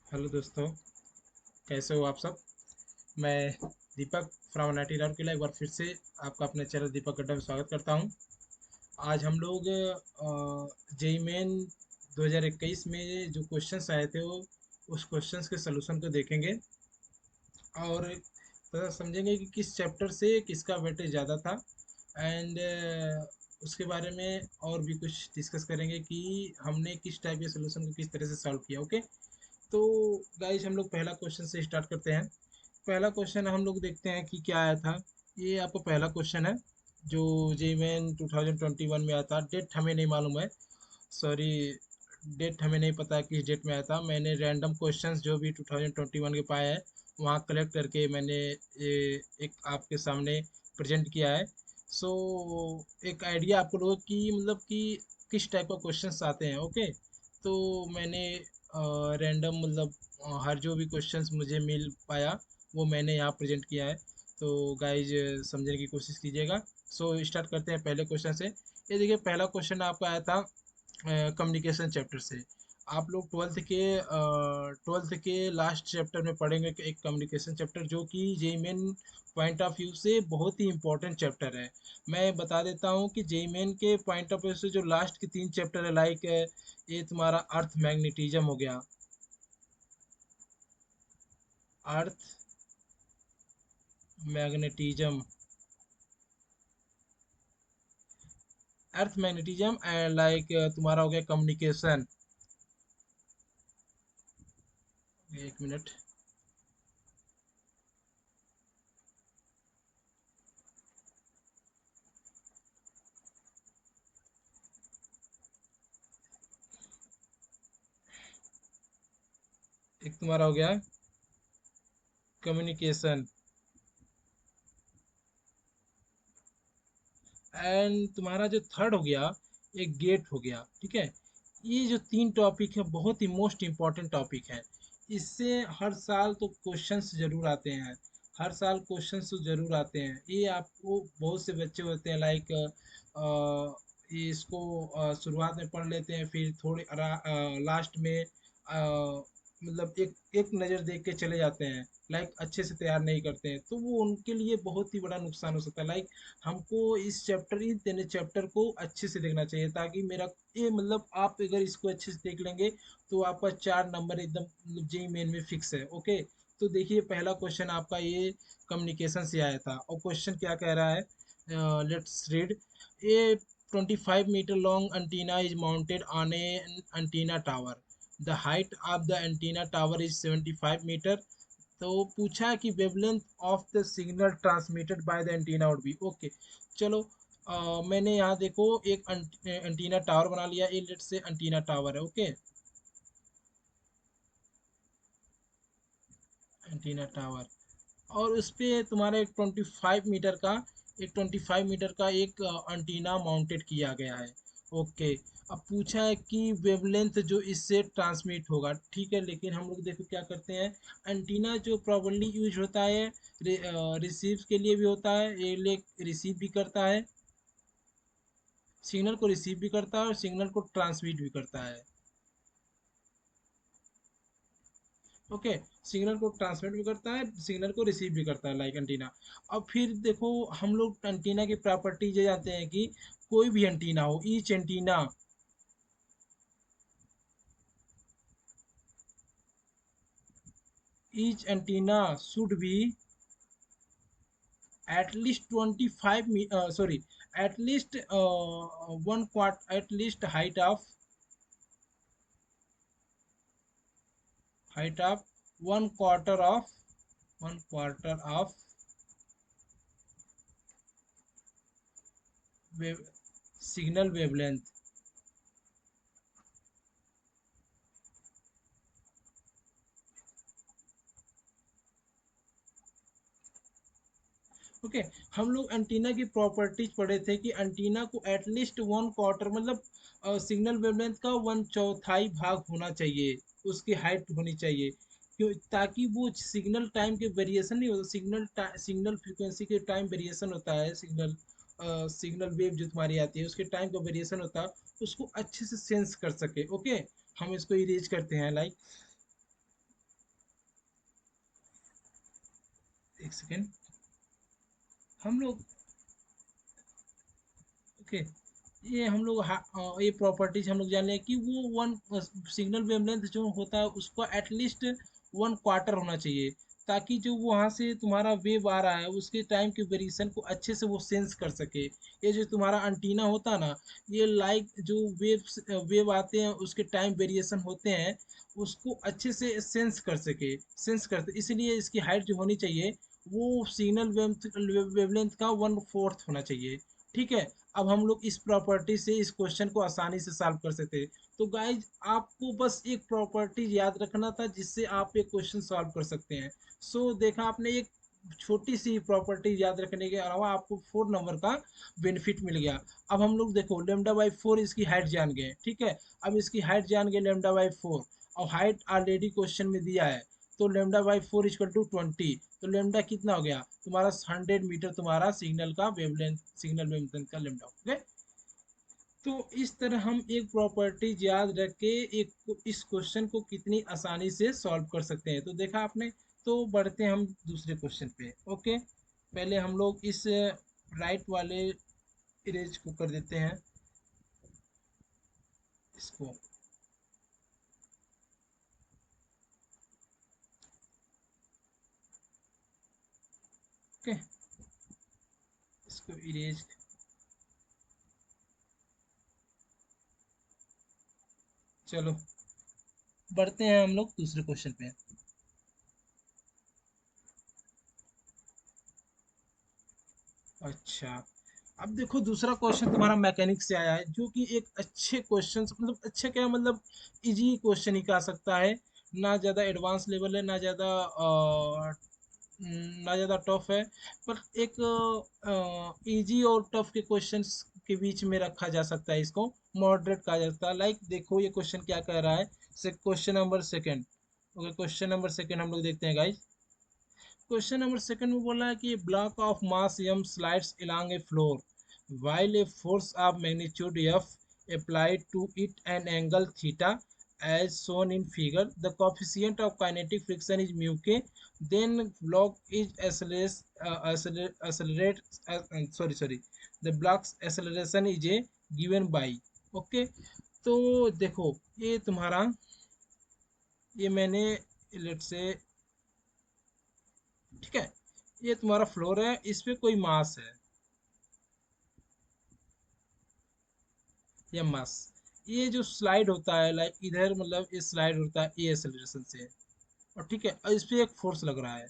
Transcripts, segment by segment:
Hello दोस्तों, कैसे हो आप सब। मैं दीपक फ्रॉम नाइटी राउरकेला एक बार फिर से आपका अपने चैनल दीपक अड्डा में स्वागत करता हूं। आज हम लोग जेई मेन 2021 में जो क्वेश्चंस आए थे वो उस क्वेश्चंस के सलूशन को देखेंगे और पता समझेंगे कि किस चैप्टर से किसका वेटेज ज़्यादा था। एंड उसके बारे में और भी कुछ डिस्कस करेंगे कि हमने किस टाइप के सोल्यूशन को किस तरह से सॉल्व किया। ओके, तो गाइज हम लोग पहला क्वेश्चन से स्टार्ट करते हैं। पहला क्वेश्चन हम लोग देखते हैं कि क्या आया था। ये आपको पहला क्वेश्चन है जो जेईई मेन 2021 में आया था। डेट हमें नहीं मालूम है, सॉरी, डेट हमें नहीं पता किस डेट में आया था। मैंने रैंडम क्वेश्चंस जो भी 2021 के पाए हैं वहाँ कलेक्ट करके मैंने ये एक आपके सामने प्रेजेंट किया है। सो एक आइडिया आप लोगों की मतलब कि किस टाइप का क्वेश्चंस आते हैं। ओके, तो मैंने रैंडम मतलब हर जो भी क्वेश्चंस मुझे मिल पाया वो मैंने यहाँ प्रेजेंट किया है। तो गाइज समझने की कोशिश कीजिएगा। सो स्टार्ट करते हैं पहले क्वेश्चन से। ये देखिए, पहला क्वेश्चन आपका आया था कम्युनिकेशन चैप्टर से। आप लोग ट्वेल्थ के लास्ट चैप्टर में पढ़ेंगे कि एक कम्युनिकेशन चैप्टर जो कि JEE Main point of view से बहुत ही इंपॉर्टेंट चैप्टर है। मैं बता देता हूँ कि जेई मेन के पॉइंट ऑफ व्यू से जो लास्ट के 3 चैप्टर है, लाइक ये तुम्हारा अर्थ मैग्नेटिज्म हो गया। अर्थ मैग्नेटिज्म, एंड लाइक तुम्हारा हो गया कम्युनिकेशन। एक मिनट, एक तुम्हारा हो गया कम्युनिकेशन, एंड तुम्हारा जो थर्ड हो गया एक गेट हो गया। ठीक है, ये जो 3 टॉपिक है बहुत ही मोस्ट इम्पॉर्टेंट टॉपिक है। इससे हर साल तो क्वेश्चंस जरूर आते हैं, हर साल क्वेश्चंस तो जरूर आते हैं। ये आपको बहुत से बच्चे होते हैं लाइक ये इसको शुरुआत में पढ़ लेते हैं, फिर थोड़े लास्ट में मतलब एक एक नज़र देख के चले जाते हैं, लाइक अच्छे से तैयार नहीं करते हैं, तो वो उनके लिए बहुत ही बड़ा नुकसान हो सकता है। लाइक हमको इस तेने चैप्टर को अच्छे से देखना चाहिए ताकि मेरा ये मतलब आप अगर इसको अच्छे से देख लेंगे तो आपका 4 नंबर एकदम मतलब जेई मेन में फिक्स है। ओके, तो देखिए पहला क्वेश्चन आपका ये कम्युनिकेशन से आया था और क्वेश्चन क्या कह रहा है, let's read. A 25 metre long antenna is mounted on an antenna tower. The height of the antenna tower is 75 metre. तो पूछा है कि wavelength of the signal transmitted by the antenna would be. Okay, चलो मैंने यहाँ देखो एक antenna tower बना लिया। ये लेट से एंटीना टावर है। ओके, एंटीना टावर, और उस पे तुम्हारा एक 25 मीटर का एक एंटीना माउंटेड किया गया है। ओके, अब पूछा है कि वेवलेंथ जो इससे ट्रांसमिट होगा। ठीक है, लेकिन हम लोग देखो क्या करते हैं, एंटीना जो प्रॉपर्ली यूज होता है रिसीव के लिए भी होता है, ये ले रिसीव भी करता है, सिग्नल को रिसीव भी करता है और सिग्नल को ट्रांसमिट भी करता है। ओके, सिग्नल को ट्रांसमिट भी करता है, सिग्नल को रिसीव भी करता है लाइक एंटीना। अब फिर देखो हम लोग एंटीना की प्रॉपर्टीज ये जानते हैं कि कोई भी एंटीना हो, each antenna should be at least 25 sorry, at least one quart at least height of one quarter of one quarter of wave signal wavelength. Okay, हम लोग एंटीना की प्रॉपर्टीज पढ़े थे कि एंटीना को एटलीस्ट वन क्वार्टर मतलब सिग्नल वेवलेंथ का वन चौथाई भाग होना चाहिए, उसकी हाइट होनी चाहिए। क्यों? ताकि वो सिग्नल टाइम के वेरिएशन नहीं होता, सिग्नल फ्रीक्वेंसी के टाइम वेरिएशन होता है, सिग्नल वेव जो तुम्हारी आती है उसके टाइम का वेरिएशन होता है, उसको अच्छे से सेंस कर सके। ओके, हम इसको इरेज करते हैं लाइक एक सेकेंड। हम लोग ओके, ये हम लोग ये प्रॉपर्टीज हम लोग जान लें कि वो वन सिग्नल वेवलेंथ जो होता है उसको एटलीस्ट 1/4 होना चाहिए, ताकि जो वहाँ से तुम्हारा वेव आ रहा है उसके टाइम के वेरिएशन को अच्छे से वो सेंस कर सके। ये जो तुम्हारा अंटीना होता है ना, ये लाइक जो वेव आते हैं उसके टाइम वेरिएशन होते हैं उसको अच्छे से सेंस करते, इसलिए इसकी हाइट जो होनी चाहिए वो सिग्नल वेवलेंथ का 1/4 होना चाहिए। ठीक है। अब हम लोग इस प्रॉपर्टी से इस क्वेश्चन को आसानी से सॉल्व कर सकते हैं। तो गाइज आपको बस एक प्रॉपर्टी याद रखना था जिससे आप एक क्वेश्चन सॉल्व कर सकते हैं। सो देखा आपने, एक छोटी सी प्रॉपर्टी याद रखने के अलावा आपको 4 नंबर का बेनिफिट मिल गया। अब हम लोग देखो λ/4 इसकी हाइट जान गए, ठीक है। अब इसकी हाइट जान गए λ/4, और हाइट ऑलरेडी क्वेश्चन में दिया है। तो λ/4 = 20, तो लेमडा कितना हो गया तुम्हारा 100 मीटर, तुम्हारा सिग्नल वेवलेंथ का लेमडा, ओके। तो इस तरह हम एक प्रॉपर्टी याद रख के एक इस क्वेश्चन को कितनी आसानी से सॉल्व कर सकते हैं, तो देखा आपने। तो बढ़ते हैं हम दूसरे क्वेश्चन पे, ओके। पहले हम लोग इस राइट वाले इरेज को कर देते हैं इसको, ओके। इसको इरेज, चलो बढ़ते हैं हम लोग दूसरे क्वेश्चन पे। अच्छा, अब देखो दूसरा क्वेश्चन तुम्हारा मैकेनिक से आया है, जो कि एक अच्छे क्वेश्चन, मतलब अच्छे क्या मतलब इजी क्वेश्चन ही कह सकता है। ना ज़्यादा एडवांस लेवल है, ना ज़्यादा टफ है, पर एक इजी और टफ के क्वेश्चंस के बीच में रखा जा सकता है इसको, मॉडरेट कहा जाता है। लाइक देखो ये क्वेश्चन क्या कह रहा है, से question number second. Okay, question number second हम लोग देखते हैं गाइस। क्वेश्चन नंबर सेकंड में बोला है कि block of mass m slides along a floor while a force of magnitude f applied to it an angle theta as shown in figure. The coefficient of kinetic friction is mu k. Then block is sorry, the block's acceleration is a given by, okay. तो देखो ये तुम्हारा, ये मैंने late से, ठीक है, ये तुम्हारा फ्लोर है, इस पे कोई मास है या मास। ये जो स्लाइड होता है लाइक इधर, मतलब ये स्लाइड होता है ये एक्सेलरेशन से, और ठीक है, और इस पे एक फोर्स लग रहा है,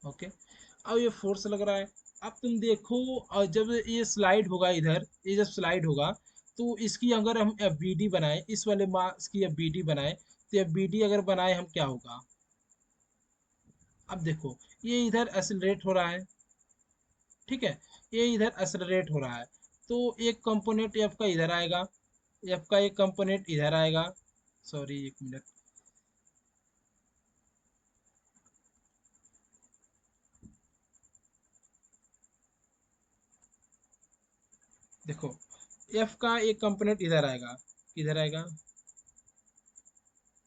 ओके। अब ये फोर्स लग रहा है। अब तुम देखो, जब ये स्लाइड होगा इधर, ये जब स्लाइड होगा तो इसकी अगर हम एफ बी डी बनाए, इस वाले मास की एफ बी डी बनाए, तो एफ बी डी अगर बनाए हम क्या होगा। अब देखो ये इधर एक्सेलरेट हो रहा है, ठीक है, ये इधर एक्सेलरेट हो रहा है, तो एक कंपोनेंट एफ का इधर आएगा, एफ का एक कंपोनेंट इधर आएगा। सॉरी एक मिनट, देखो एफ का एक कंपोनेंट इधर आएगा, किधर आएगा,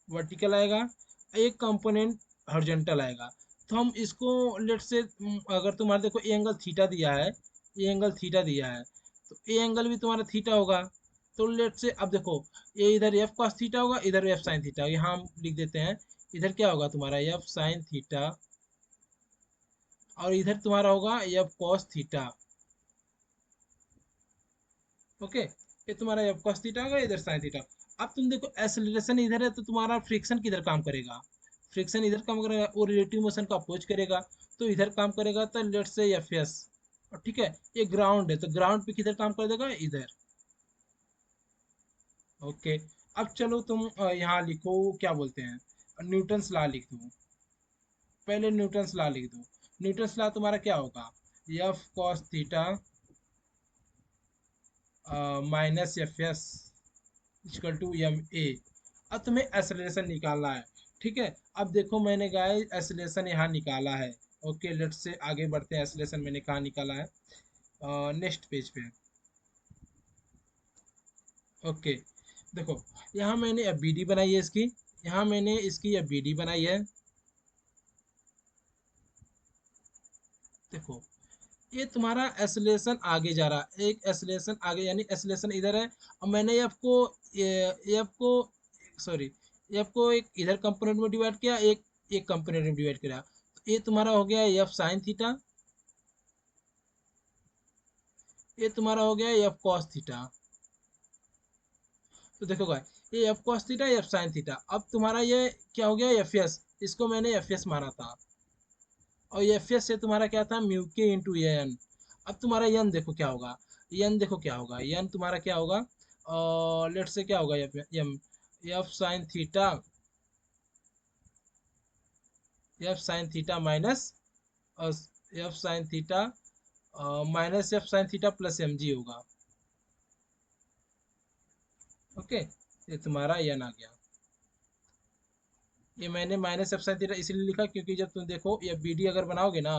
वर्टिकल आएगा, एक कंपोनेंट हॉरिजॉन्टल आएगा। तो हम इसको लेट से, अगर तुम्हारे देखो ए एंगल थीटा दिया है, ए एंगल थीटा दिया है, तो ए एंगल भी तुम्हारा थीटा होगा। तो लेट से अब देखो, ये इधर एफ कॉस थीटा होगा, इधर एफ साइन थीटा, यहाँ हम लिख देते हैं। इधर क्या होगा तुम्हारा एफ साइन थीटा, और इधर तुम्हारा होगा एफ कॉस थीटा, ओके। ये तुम्हारा एफ कॉस थीटा होगा, इधर साइन थीटा। अब तुम देखो एक्सेलरेशन इधर है, तो तुम्हारा फ्रिक्शन किधर काम करेगा, फ्रिक्शन इधर काम करेगा, और रिलेटिव मोशन को अपोज करेगा, तो इधर काम करेगा, तो लेट से एफ एस, और ठीक है, ये ग्राउंड है, तो ग्राउंड पे किधर काम कर देगा, इधर, ओके। अब चलो तुम यहाँ लिखो, क्या बोलते हैं, न्यूटन्स लॉ लिख दो। पहले न्यूटन्स लॉ लिख दो। न्यूटन्स लॉ तुम्हारा क्या होगा, F cos theta minus F S equal to M A. अब तुम्हें एक्सेलरेशन निकालना है, ठीक है। अब देखो मैंने गाइस एक्सेलरेशन यहाँ निकाला है, ओके। लेट से आगे बढ़ते हैं, एक्सेलरेशन मैंने कहाँ निकाला है, नेक्स्ट पेज पे, ओके। देखो यहाँ मैंने एफ बी डी बनाई है इसकी, यहाँ मैंने इसकी एफ बी डी बनाई है, देखो ये तुम्हारा एसलेशन आगे जा रहा है, एक एसलेशन आगे, यानी एसलेशन इधर है। और मैंने ये आपको सॉरी, ये आपको एक इधर कंपोनेंट में डिवाइड किया, एक एक कंपोनेंट में डिवाइड किया। तो ये तुम्हारा हो गया एफ साइन थीटा, ये तुम्हारा हो गया एफ कॉस थीटा। तो देखो भाई, ये F cos theta, F sine theta. अब तुम्हारा ये क्या हो गया, एफ एस, इसको मैंने एफ एस माना था। और एफ एस से तुम्हारा क्या था, म्यू के इंटू एन। अब तुम्हारा एन देखो क्या होगा, एन देखो क्या होगा, एन तुम्हारा क्या होगा, लेट से क्या होगा, M F sine theta, F sine theta minus F sine theta minus F sine theta plus M G होगा। ओके, ये तुम्हारा एन आ गया। ये मैंने माइनस एफ साइन थीटा इसलिए लिखा क्योंकि जब तुम देखो ये बी डी अगर बनाओगे ना,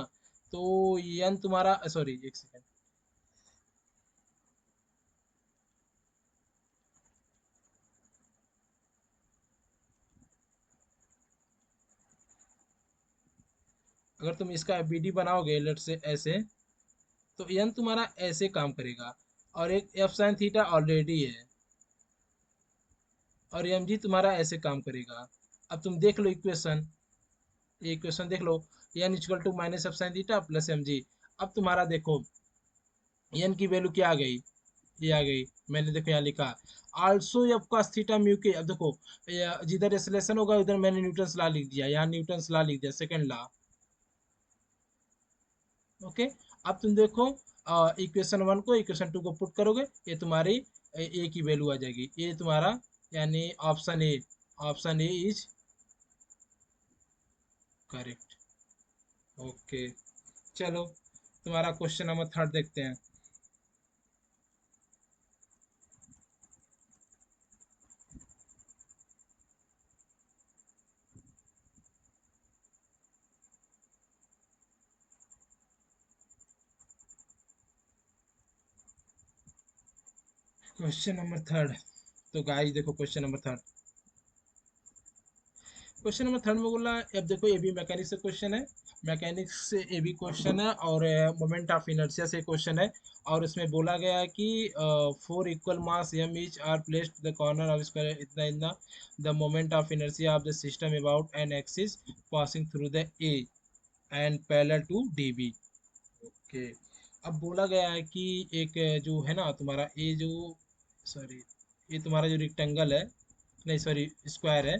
तो एन तुम्हारा, सॉरी एक सेकेंड, अगर तुम इसका बी डी बनाओगे लेट से ऐसे, तो एन तुम्हारा ऐसे काम करेगा। और एक एफ साइन थीटा ऑलरेडी है, और एम जी तुम्हारा ऐसे काम करेगा। अब तुम देख लो इक्वेशन, ये इक्वेशन देख लो, N equal to minus F sine theta plus M G. अब तुम्हारा देखो एन की वैल्यू क्या आ गई, ये आ गई, मैंने देखो यहाँ लिखा also F cos theta mu के। अब देखो जिधर एक्सेलेरेशन होगा उधर मैंने न्यूटन्स लॉ लिख दिया, यहाँ न्यूटन्स लॉ लिख दिया, सेकंड लॉ। ओके, अब तुम देखो इक्वेशन वन को इक्वेशन टू को पुट करोगे, ये तुम्हारी ए की वैल्यू आ जाएगी, ये तुम्हारा यानी option A, option A is correct. Okay, चलो तुम्हारा क्वेश्चन नंबर थर्ड देखते हैं। क्वेश्चन नंबर थर्ड, तो गाइस देखो question number third, question number third में बोला, अब देखो ये भी मैकेनिक्स से क्वेश्चन है, मैकेनिक्स से ये भी क्वेश्चन है, और मोमेंट ऑफ इनर्शिया से क्वेश्चन है। और उसमें बोला गया है कि four equal mass M each are placed the corner of square इतना in the moment of inertia of the system about an axis passing through the A and parallel to D B. Okay, अब बोला गया है कि एक जो है ना तुम्हारा ये जो, सॉरी, ये तुम्हारा जो रेक्टेंगल है, नहीं सॉरी स्क्वायर है,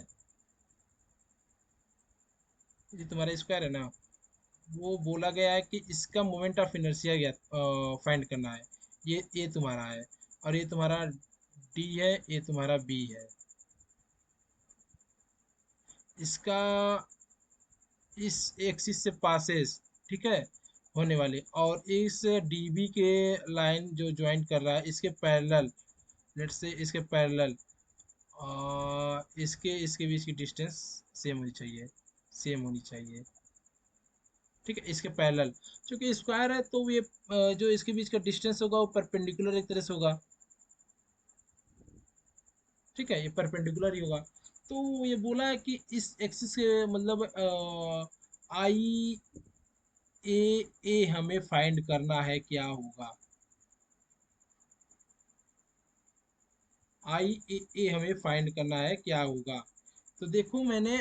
ये तुम्हारा स्क्वायर है ना, वो बोला गया है कि इसका मोमेंट ऑफ इनर्शिया फाइंड करना है। ये तुम्हारा है, और ये तुम्हारा डी है, ये तुम्हारा बी है। इसका इस एक्सिस से पासेस, ठीक है, होने वाले, और इस डीबी के लाइन जो ज्वाइन कर रहा है इसके पैरेलल, लेट से इसके पैरेलल, इसके इसके बीच की डिस्टेंस सेम होनी चाहिए, सेम होनी चाहिए। ठीक है, इसके पैरेलल, क्योंकि स्क्वायर है तो ये जो इसके बीच का डिस्टेंस होगा वो परपेंडिकुलर एक तरह से होगा। ठीक है, ये परपेंडिकुलर ही होगा। तो ये बोला है कि इस एक्सिस के मतलब आई ए ए हमें फाइंड करना है, क्या होगा, आई ए ए हमें फाइंड करना है क्या होगा। तो देखो मैंने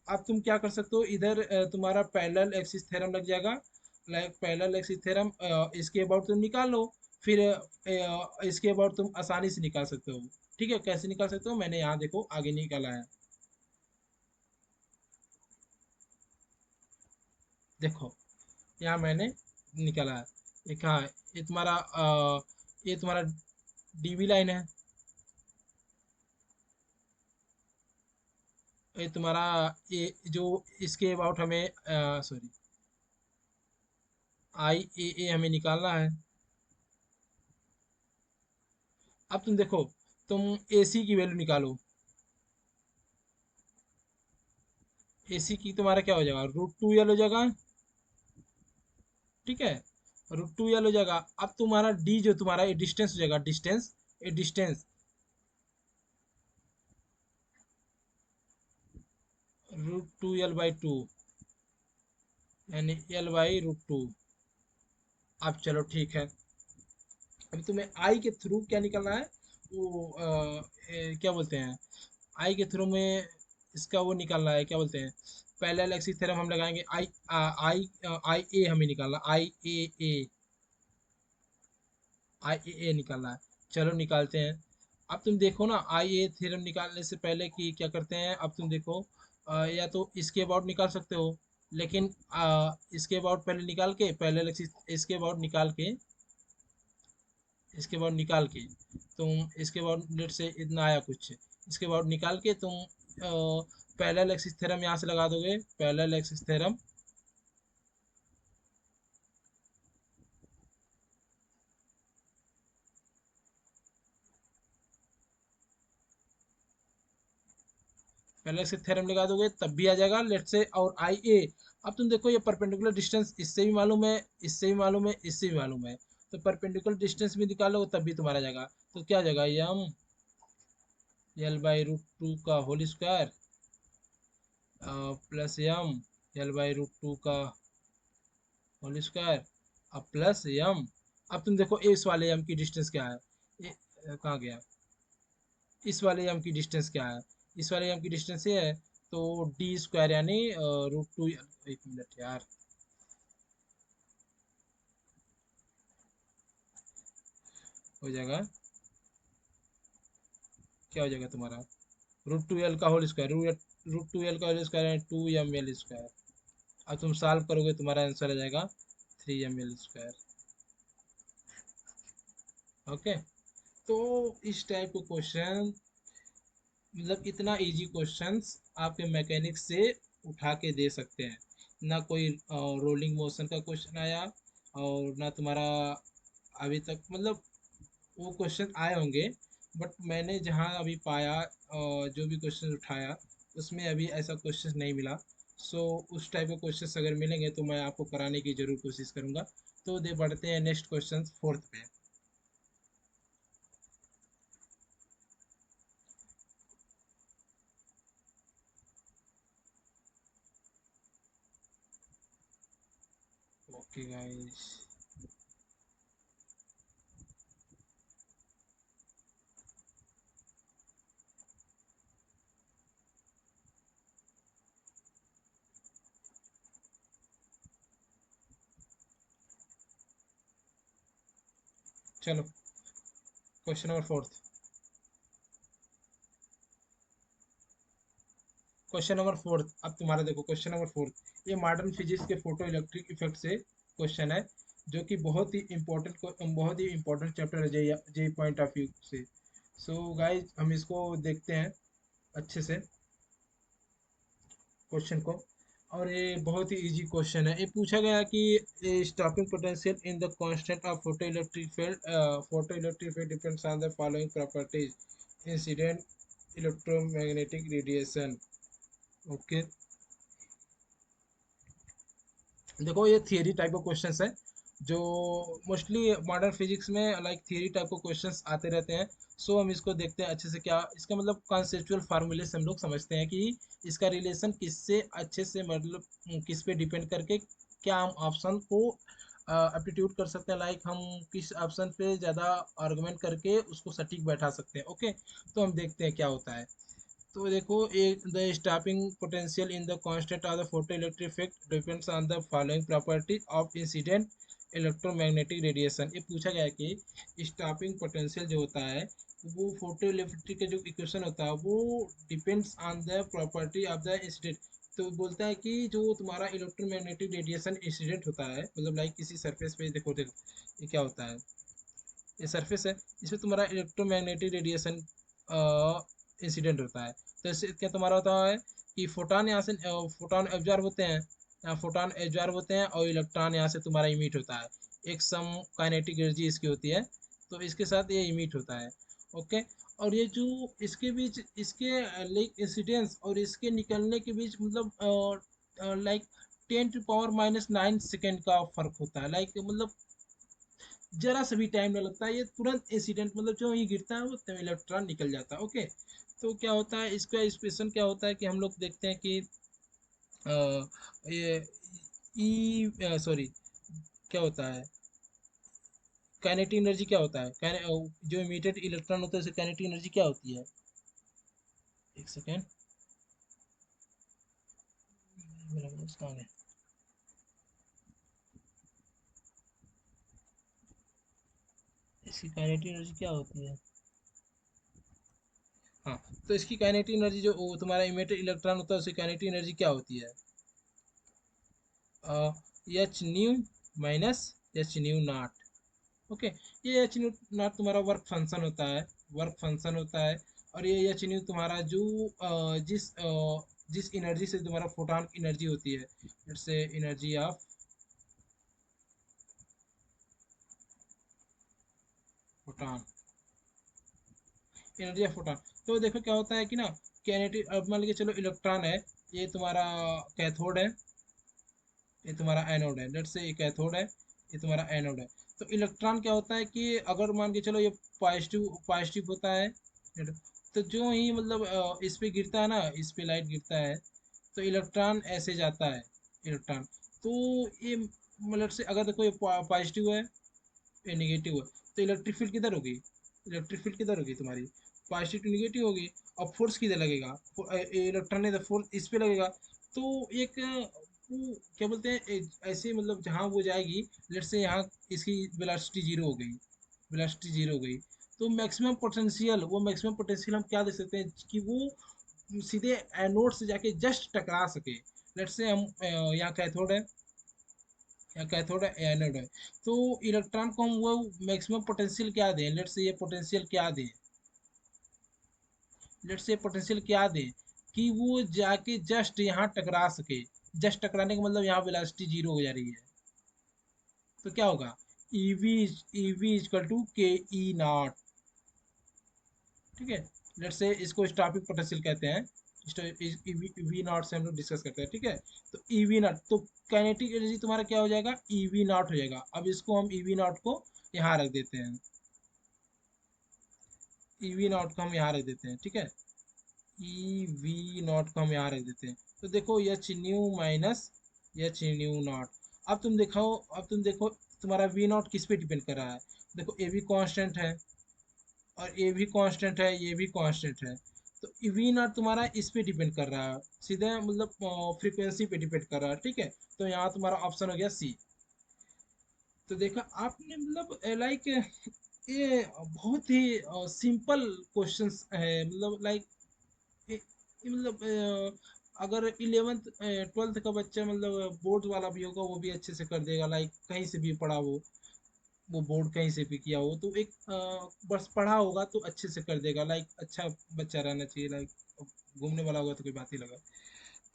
अब तुम क्या कर सकते हो, इधर तुम्हारा पैरेलल एक्सिस थ्योरम लग जाएगा, लाइक पैरेलल एक्सिस थ्योरम, इसके अबाउट तुम निकाल लो। फिर इसके अबाउट तुम आसानी से निकाल सकते हो। ठीक है, कैसे निकाल सकते हो, मैंने यहाँ देखो आगे निकाला है। देखो यहाँ मैंने निकाला है, ये कहाँ है, ये तुम्हारा डीबी लाइन है, ये तुम्हारा, ये जो इसके अबाउट हमें सॉरी आई ए ए हमें निकालना है। अब तुम देखो, तुम ए सी की वैल्यू निकालो, ए सी की तुम्हारा क्या हो जाएगा, रूट टू यल हो जाएगा। ठीक है, रूट टू यल हो जाएगा। अब तुम्हारा डी जो तुम्हारा ये डिस्टेंस हो जाएगा, डिस्टेंस, ये distance root two L by two. यानी L/√2। अब चलो ठीक है, अभी तुम्हें आई के थ्रू क्या निकलना है, वो क्या बोलते हैं, आई के थ्रू में इसका वो निकालना है, क्या बोलते हैं, पैरेलल एक्सिस थ्योरम हम लगाएंगे। आई ए हमें निकालना, आई ए ए निकालना है। चलो निकालते हैं। अब तुम देखो ना, आई ए थ्योरम निकालने से पहले कि क्या करते हैं, अब तुम देखो या तो इसके अबाउट निकाल सकते हो, लेकिन इसके अबाउट पहले निकाल के, पैरेलल एक्सिस इसके अबाउट निकाल के, इसके बाद निकाल के तुम, इसके बाद लेट से इतना आया कुछ, इसके बाद निकाल के तुम पैरेलल एक्सिस थ्योरम यहाँ से लगा दोगे, parallel axis theorem. Parallel axis theorem लगा दोगे तब भी आ जाएगा लेट से, और आई ए। अब तुम देखो ये परपेंडिकुलर डिस्टेंस इससे भी मालूम है, इससे भी मालूम है, इससे भी मालूम है, तो परपेंडिकुलर डिस्टेंस भी निकालो तब भी तुम्हारा जाएगा। तो क्या आ जाएगा, यम L/√2 का होल स्क्वायर प्लस यम L/√2 का होल स्क्वायर अब प्लस यम। अब तुम देखो इस वाले यम की डिस्टेंस क्या है, कहाँ गया, इस वाले यम की डिस्टेंस क्या है, इस वाले यम की डिस्टेंस ये है, तो डी स्क्वायर यानी √2। एक मिनट यार, हो जाएगा, क्या हो जाएगा तुम्हारा, √2l का होल स्क्वायर, √2l का होल स्क्वायर है 2ml स्क्वायर। अब तुम सॉल्व करोगे तुम्हारा आंसर आ जाएगा 3ml स्क्वायर। ओके, तो इस टाइप के क्वेश्चन, मतलब इतना इजी क्वेश्चंस आपके मैकेनिक्स से उठा के दे सकते हैं। ना कोई रोलिंग मोशन का क्वेश्चन आया, और ना तुम्हारा अभी तक, मतलब वो क्वेश्चन आए होंगे, बट मैंने जहाँ अभी पाया जो भी क्वेश्चन उठाया उसमें अभी ऐसा क्वेश्चन नहीं मिला। सो उस टाइप के क्वेश्चंस अगर मिलेंगे तो मैं आपको कराने की जरूर कोशिश करूंगा। तो दे बढ़ते हैं नेक्स्ट क्वेश्चन फोर्थ पे। ओके गाइस, चलो question number fourth. Question number fourth, अब तुम्हारा देखो क्वेश्चन नंबर फोर्थ, ये मॉडर्न फिजिक्स के फोटो इलेक्ट्रिक इफेक्ट से क्वेश्चन है, जो कि बहुत ही इंपॉर्टेंट चैप्टर है जे जे पॉइंट ऑफ व्यू से। सो गाइस हम इसको देखते हैं अच्छे से क्वेश्चन को। और ये बहुत ही इजी क्वेश्चन है। ये पूछा गया कि stopping potential in the constant of photo electric field depends on the following properties, incident electromagnetic radiation. Okay, देखो ये थियरी टाइप का क्वेश्चंस है, जो मोस्टली मॉडर्न फिजिक्स में लाइक थियरी टाइप के क्वेश्चंस आते रहते हैं। सो हम इसको देखते हैं अच्छे से, क्या इसका मतलब कॉन्सेप्चुअल फार्मूले से हम लोग समझते हैं कि इसका रिलेशन किससे अच्छे से, मतलब किस पे डिपेंड करके क्या हम ऑप्शन को एप्टीट्यूड कर सकते हैं, लाइक हम किस ऑप्शन पे ज़्यादा आर्गुमेंट करके उसको सटीक बैठा सकते हैं। ओके, तो हम देखते हैं क्या होता है। तो देखो, एक the stopping potential in the constant of the photo electric effect depends on the following property of incident electromagnetic radiation. ये पूछा गया है कि स्टॉपिंग पोटेंशियल जो होता है, वो फोटो इलेक्ट्रिक का जो इक्वेशन होता है वो depends on the property of the incident. तो बोलता है कि जो तुम्हारा इलेक्ट्रोमैग्नेटिक रेडिएशन इंसिडेंट होता है, मतलब लाइक किसी सरफेस पे, देखो देखो ये क्या होता है, ये सरफेस है, इसमें तुम्हारा इलेक्ट्रोमैग्नेटिक रेडिएशन इंसिडेंट होता है। तो इससे क्या तुम्हारा होता है कि फोटॉन यहाँ से, फोटॉन एब्जॉर्ब होते हैं, फोटॉन एब्जॉर्ब होते हैं और इलेक्ट्रॉन यहाँ से तुम्हारा इमिट होता है। एक सम काइनेटिक एनर्जी इसकी होती है, तो इसके साथ ये इमिट होता है। ओके, और ये जो इसके बीच, इसके लाइक इंसिडेंस और इसके निकलने के बीच, मतलब लाइक 10⁻⁹ का फर्क होता है, लाइक मतलब जरा सा भी टाइम नहीं लगता है, ये तुरंत इंसिडेंट, मतलब जो ही गिरता है वो इलेक्ट्रॉन निकल जाता है। ओके, तो क्या होता है, इसका एक्सप्रेशन क्या होता है कि हम लोग देखते हैं कि अ, ये ई सॉरी, क्या होता है काइनेटिक एनर्जी, क्या होता है जो इमीडिएट इलेक्ट्रॉन होता है उसकी काइनेटिक एनर्जी क्या होती है? एक सेकेंड, मेरा notes कहाँ है? इसकी काइनेटिक एनर्जी क्या होती है? हाँ, तो इसकी काइनेटिक एनर्जी जो तुम्हारा इमिटेड इलेक्ट्रॉन होता है उसकी काइनेटिक एनर्जी क्या होती है? H new minus H new not. Okay, ये एच न्यू नॉट तुम्हारा वर्क फंक्शन होता है, वर्क फंक्शन होता है। और ये एच न्यू तुम्हारा जो जिस एनर्जी से तुम्हारा फोटॉन की एनर्जी होती है, it's energy of photon, energy of photon. तो देखो क्या होता है कि ना, कैनेटिक, अब मान लीजिए चलो इलेक्ट्रॉन है, ये तुम्हारा कैथोड है, ये तुम्हारा एनोड है, लेट्स से ये कैथोड है, ये तुम्हारा एनोड है। तो इलेक्ट्रॉन क्या होता है कि अगर मान के चलो ये पॉजिटिव पॉजिटिव होता है, तो जो ही मतलब इस पे गिरता है ना, इस पे लाइट गिरता है, तो इलेक्ट्रॉन ऐसे जाता है, इलेक्ट्रॉन। तो ये मतलब से अगर देखो ये पॉजिटिव है, ये निगेटिव है, तो इलेक्ट्रिक फील्ड किधर होगी? इलेक्ट्रिक फील्ड किधर होगी तुम्हारी? पॉजिटिव टू निगेटिव होगी। और फोर्स किधर लगेगा? इलेक्ट्रॉन है तो फोर्स इस पे लगेगा। तो एक वो क्या बोलते हैं ऐसे मतलब जहाँ वो जाएगी, लेट से यहाँ इसकी वेलोसिटी जीरो हो गई, वेलोसिटी जीरो हो गई, तो मैक्सिमम पोटेंशियल, वो मैक्सिमम पोटेंशियल हम क्या दे सकते हैं कि वो सीधे एनोड से जाके जस्ट टकरा सके। लेट से हम यहाँ कैथोड है या कैथोड है एनोड है, तो इलेक्ट्रॉन को हम वो मैक्सिमम पोटेंशियल क्या दें, लेट से ये पोटेंशियल क्या दें, लेट से पोटेंशियल क्या दें कि वो जाके जस्ट यहाँ टकरा सके। जस्ट टकराने का मतलब यहाँ वेलोसिटी जीरो हो जा रही है, तो क्या होगा? ईवी, ईवी इजकल टू के ई नॉट। ठीक है, लेट से इसको स्टॉपिंग पोटेंशियल कहते हैं, वी नॉट से हम लोग डिस्कस करते हैं। ठीक है, तो ईवी नॉट, तो काइनेटिक एनर्जी तुम्हारा क्या हो जाएगा? ईवी नॉट हो जाएगा। अब इसको हम ईवी नॉट को यहाँ रख देते हैं, ईवी नॉट को हम यहाँ रख देते हैं। ठीक है, ई वी नॉट को हम यहाँ रख देते हैं। तो देखो H new minus H new not. अब तुम देखो तुम्हारा वी नॉट किस पे डिपेंड कर रहा है? देखो ए भी कांस्टेंट है, और ये भी कांस्टेंट है, ये भी कांस्टेंट है। तो वी नॉट तुम्हारा इस पे डिपेंड कर रहा है, सीधे मतलब फ्रीक्वेंसी पे डिपेंड कर रहा है। ठीक है, तो यहाँ तुम्हारा ऑप्शन हो गया सी। तो देखा आपने मतलब लाइक ये बहुत ही सिंपल क्वेश्चंस है, मतलब लाइक मतलब अगर 11th 12th का बच्चा मतलब बोर्ड वाला भी होगा वो भी अच्छे से कर देगा, लाइक कहीं से भी पढ़ा वो बोर्ड कहीं से भी किया हो, तो एक बस पढ़ा होगा तो अच्छे से कर देगा, लाइक अच्छा बच्चा रहना चाहिए, लाइक घूमने वाला होगा तो कोई बात ही लगा।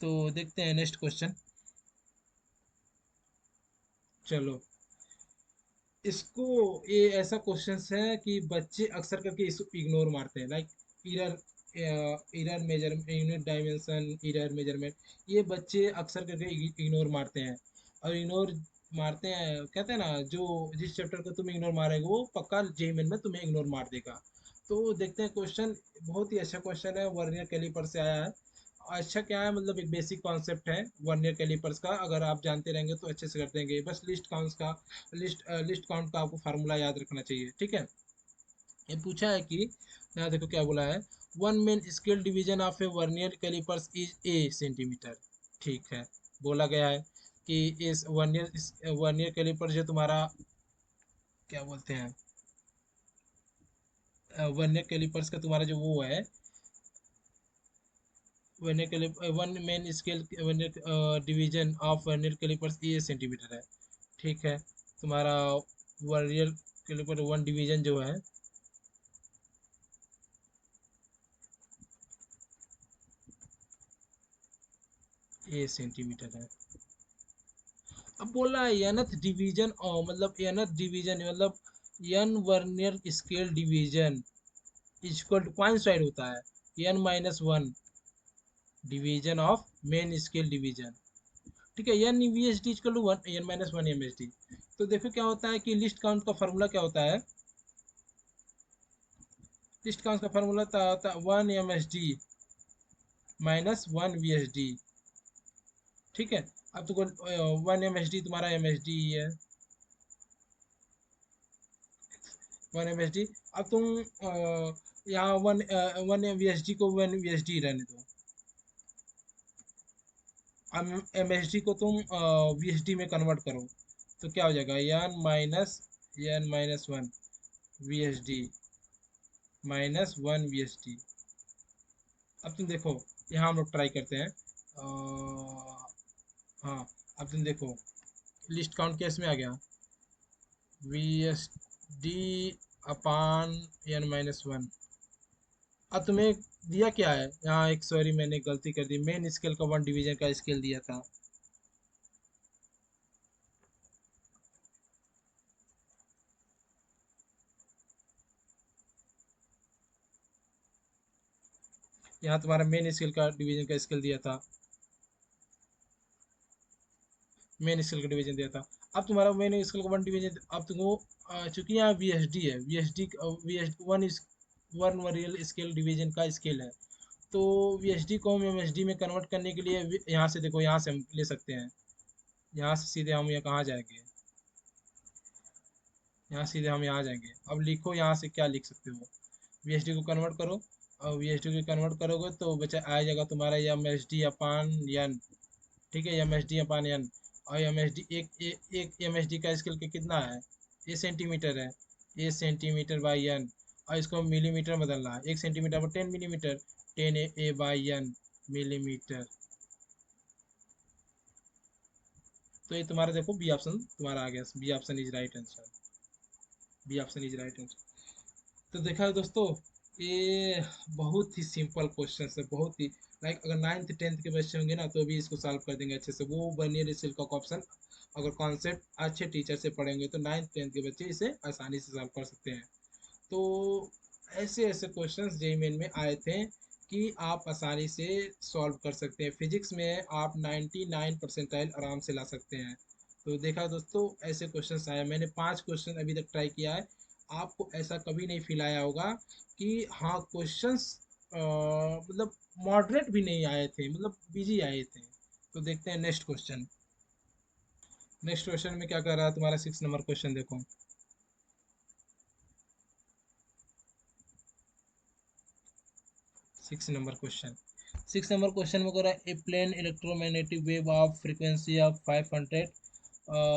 तो देखते हैं नेक्स्ट क्वेश्चन। चलो, इसको, ये ऐसा क्वेश्चन है कि बच्चे अक्सर करके इसको इग्नोर मारते हैं, like error, error measurement, unit dimension, error measurement, ये बच्चे अक्सर करके इग्नोर मारते हैं। और इग्नोर मारते हैं, कहते हैं ना, जो जिस चैप्टर को तुम इग्नोर मारेगा वो पक्का जेईई में तुम्हें इग्नोर मार देगा। तो देखते हैं क्वेश्चन, बहुत ही अच्छा क्वेश्चन है, वर्नियर कैलिपर से आया है। अच्छा क्या है, मतलब एक बेसिक कॉन्सेप्ट है वर्नियर कैलिपर्स का, अगर आप जानते रहेंगे तो अच्छे से कर देंगे। बस लिस्ट काउंट्स का, लिस्ट काउंट का आपको फार्मूला याद रखना चाहिए। ठीक है, ये पूछा है कि यहाँ देखो क्या बोला है, one main scale division of a vernier callipers is a centimetre. ठीक है, बोला गया है कि इस वर्नियर वर्नियर कैलिपर जो तुम्हारा क्या बोलते हैं, वर्नियर कैलिपर्स का तुम्हारा जो वो है, vernier calliper, one main scale vernier division of vernier callipers ये सेंटीमीटर है। ठीक है, तुम्हारा वर्नियर कैलिपर वन डिवीजन जो है ये सेंटीमीटर है। अब बोल रहा है nth डिवीजन, और मतलब nth डिवीजन मतलब N vernier scale division equal to कौन साइड होता है? N minus one division of main scale division. ठीक है, N V H D equal to one N minus one M H D. तो देखो क्या होता है कि लिस्ट काउंट का फार्मूला क्या होता है, लिस्ट काउंट का फार्मूला था one M H D minus one V H D. ठीक है। अब तुमको 1 MHD तुम्हारा MHD है, 1 MHD। अब तुम यहाँ 1 VHD को 1 VHD रहने दो। अब MHD को तुम VHD में कन्वर्ट करो, तो क्या हो जाएगा, n-1 VHD माइनस 1 VHD। अब तुम देखो, यहाँ हम लोग ट्राई करते हैं। हाँ, अब तुम देखो, लिस्ट काउंट केस में आ गया, VHD अपान n-1। अब तुम्हें दिया क्या है यहाँ, एक सॉरी मैंने गलती कर दी, मेन स्केल का 1 डिवीजन का स्केल दिया था। यहाँ तुम्हारा मेन स्केल का डिवीजन का स्केल दिया था, मेन स्केल का डिवीजन दिया था। अब तुम्हारा मेन स्केल का 1 डिवीजन, अब तुमको चूंकि यहाँ VHD है, one one real scale division का स्केल है, तो VHD को हम MHD में कन्वर्ट करने के लिए यहाँ से देखो, यहाँ से हम ले सकते हैं। यहाँ से सीधे हम यहाँ कहाँ जाएंगे, यहाँ सीधे हम यहाँ जाएंगे। अब लिखो यहाँ से क्या लिख सकते हो, VHD को कन्वर्ट करो, और VHD को कन्वर्ट करोगे तो बचा आ जाएगा तुम्हारा MHD अपान n। ठीक है, MHD अपान n। और MHD एक MHD का स्केल के कितना है, ये सेंटीमीटर है, ये सेंटीमीटर बाई n। और इसको मिलीमीटर में बदलना है, 1 सेंटीमीटर पर 10 मिलीमीटर, 10 A/n मिलीमीटर। तो ये तुम्हारा देखो बी ऑप्शन तुम्हारा आ गया, B option is right answer, B option is right answer. तो देखा है दोस्तों, ये बहुत ही सिंपल क्वेश्चन है, बहुत ही लाइक, अगर 9th 10th के बच्चे होंगे ना तो भी इसको सॉल्व कर देंगे अच्छे से, वो बर्नियर स्केल का ऑप्शन अगर कॉन्सेप्ट अच्छे टीचर से पढ़ेंगे तो 9th 10th के बच्चे इसे आसानी से सॉल्व कर सकते हैं। तो ऐसे ऐसे क्वेश्चंस जेईई मेन में आए थे कि आप आसानी से सॉल्व कर सकते हैं। फिजिक्स में आप 99 परसेंटाइल आराम से ला सकते हैं। तो देखा दोस्तों, ऐसे क्वेश्चंस आए, मैंने 5 क्वेश्चन अभी तक ट्राई किया है। आपको ऐसा कभी नहीं फील आया होगा कि हाँ क्वेश्चंस मतलब मॉडरेट भी नहीं आए थे, मतलब बिजी आए थे। तो देखते हैं नेक्स्ट क्वेश्चन। नेक्स्ट क्वेश्चन में क्या कर रहा है तुम्हारा 6 नंबर क्वेश्चन, देखो। 6 नंबर क्वेश्चन में करा, a plane electromagnetic wave of frequency of 500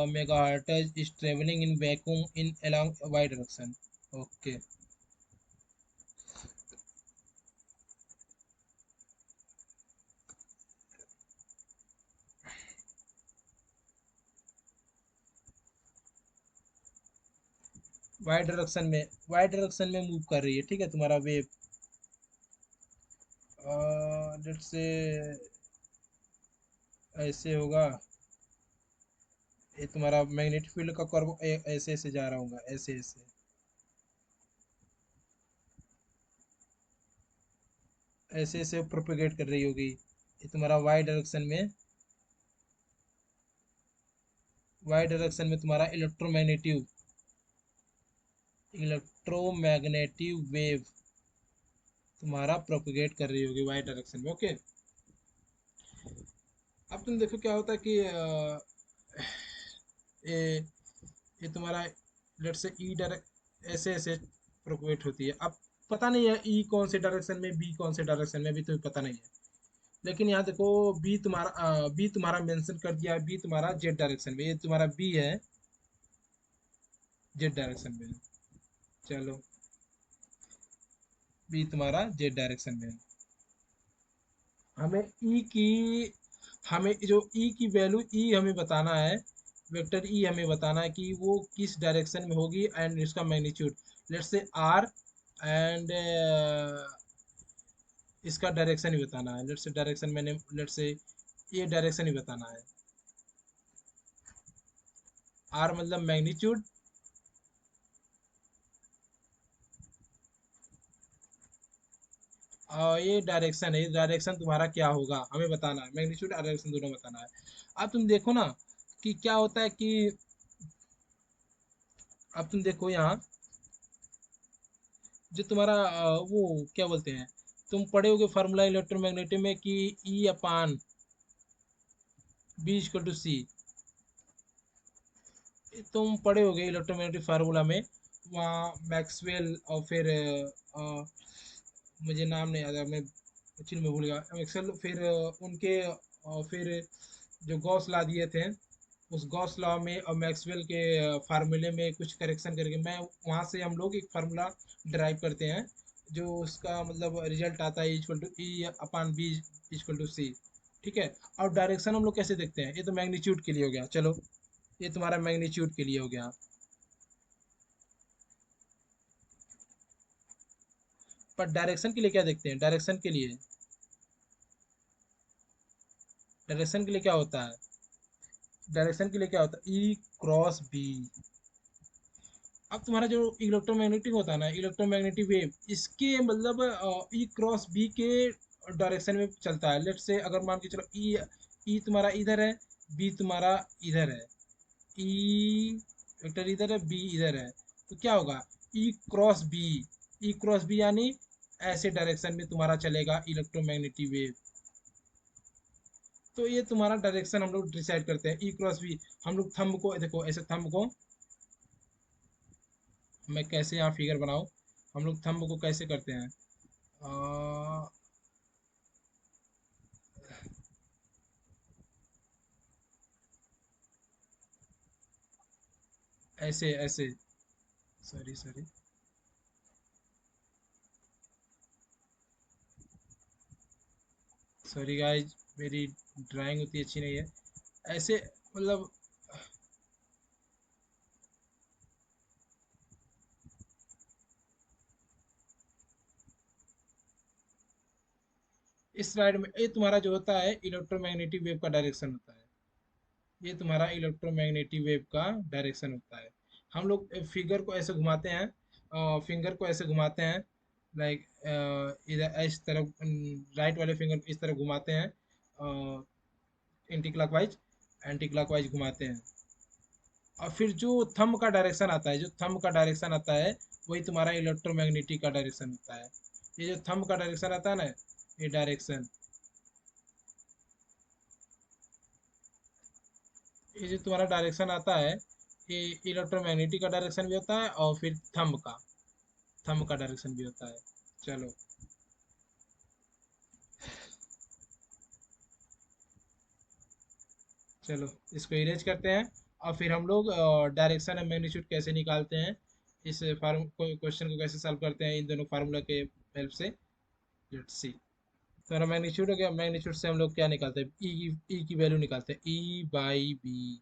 megahertz is travelling in vacuum in along Y direction. Okay, Y direction में मूव कर रही है, ठीक है, तुम्हारा वेव। लेट्स से ऐसे होगा, ये तुम्हारा मैग्नेटिक फील्ड का कर्व ऐसे ऐसे जा रहा होगा, ऐसे ऐसे, ऐसे ऐसे प्रोपेगेट कर रही होगी। ये तुम्हारा वाई डायरेक्शन में तुम्हारा इलेक्ट्रोमैग्नेटिव वेव तुम्हारा प्रोपेगेट कर रही होगी वाई डायरेक्शन में। ओके, अब तुम देखो क्या होता है कि ये ये तुम्हारा लेट से ई डायरेक्ट ऐसे ऐसे प्रोपेगेट होती है। अब पता नहीं है ई कौन से डायरेक्शन में, बी कौन से डायरेक्शन में, भी तुम्हें पता नहीं है। लेकिन यहाँ देखो, बी तुम्हारा मेंशन कर दिया है, बी तुम्हारा जेड डायरेक्शन में, ये तुम्हारा बी है जेड डायरेक्शन में। चलो, बी तुम्हारा जेड डायरेक्शन में है। हमें ई की हमें जो ई की वैल्यू, ई हमें बताना है, वेक्टर ई हमें बताना है कि वो किस डायरेक्शन में होगी, एंड इसका magnitude let's say R, and इसका डायरेक्शन ही बताना है। लेट्स से डायरेक्शन मैंने लेट्स से ये डायरेक्शन ही बताना है। आर मतलब मैग्नीट्यूड, और ये डायरेक्शन है, डायरेक्शन तुम्हारा क्या होगा हमें बताना है, मैग्नीट्यूड और डायरेक्शन दोनों बताना है। अब तुम देखो ना कि क्या होता है कि, अब तुम देखो यहाँ, जो तुम्हारा वो क्या बोलते हैं, तुम पढ़े होगे फार्मूला इलेक्ट्रोमैग्नेटिक में कि ई अपान बी इक्वल टू सी। तुम पढ़े होगे इलेक्ट्रोमैग्नेटिक फार्मूला में, वहाँ मैक्सवेल और फिर मुझे नाम नहीं याद है, मैं एक्चुअली में भूल गया। मैक्सवेल, फिर उनके फिर जो गॉस लॉ दिए थे, उस गॉस लॉ में और मैक्सवेल के फार्मूले में कुछ करेक्शन करके मैं वहाँ से हम लोग एक फार्मूला ड्राइव करते हैं, जो उसका मतलब रिजल्ट आता है equal to E upon B equal to C. ठीक है। और डायरेक्शन हम लोग कैसे देखते हैं, ये तो मैग्नीट्यूड के लिए हो गया, चलो ये तुम्हारा मैग्नीट्यूड के लिए हो गया। पर डायरेक्शन के लिए क्या देखते हैं, डायरेक्शन के लिए क्या होता है, डायरेक्शन के लिए क्या होता है, ई क्रॉस बी। अब तुम्हारा जो इलेक्ट्रोमैग्नेटिक होता है ना, इलेक्ट्रोमैग्नेटिक वेव, इसके मतलब ई क्रॉस बी के डायरेक्शन में चलता है। लेट से अगर मान के चलो ई, ई तुम्हारा इधर है, बी तुम्हारा इधर है, ई वेक्टर इधर है, बी इधर है, तो क्या होगा, ई क्रॉस बी, ई क्रॉस बी यानी ऐसे डायरेक्शन में तुम्हारा चलेगा इलेक्ट्रोमैग्नेटिक वेव। तो ये तुम्हारा डायरेक्शन हम लोग डिसाइड करते हैं, ई क्रॉस बी। हम लोग थंब को देखो, ऐसे थंब को मैं कैसे यहाँ फिगर बनाऊँ, हम लोग थंब को कैसे करते हैं, अ, ऐसे ऐसे, सॉरी सॉरी, सॉरी गाइज, मेरी ड्राइंग उतनी अच्छी नहीं है, ऐसे मतलब इस साइड में ये तुम्हारा जो होता है इलेक्ट्रोमैग्नेटिक वेव का डायरेक्शन होता है, ये तुम्हारा इलेक्ट्रोमैग्नेटिक वेव का डायरेक्शन होता है। हम लोग फिगर को ऐसे घुमाते हैं, फिंगर को ऐसे घुमाते हैं, लाइक इधर इस तरफ, राइट वाले फिंगर को इस तरफ घुमाते हैं, एंटी क्लॉकवाइज, एंटी क्लॉकवाइज घुमाते हैं। और फिर जो थंब का डायरेक्शन आता है, जो थंब का डायरेक्शन आता है, वही तुम्हारा इलेक्ट्रोमैग्नेटिक का डायरेक्शन होता है। ये जो थंब का डायरेक्शन आता है ना, ये डायरेक्शन, ये जो तुम्हारा डायरेक्शन आता है, ये इलेक्ट्रोमैग्नेटिक का डायरेक्शन भी होता है और फिर थंब का डायरेक्शन भी होता है। चलो, चलो इसको इरेज करते हैं, और फिर हम लोग डायरेक्शन और मैग्नीट्यूड कैसे निकालते हैं, इस फार्म क्वेश्चन को कैसे सॉल्व करते हैं इन दोनों फार्मूला के हेल्प से, लेट्स सी। तो मैग्नीट्यूड हो गया, मैग्नीट्यूड से हम लोग क्या निकालते हैं, ई की वैल्यू निकालते हैं, E by B,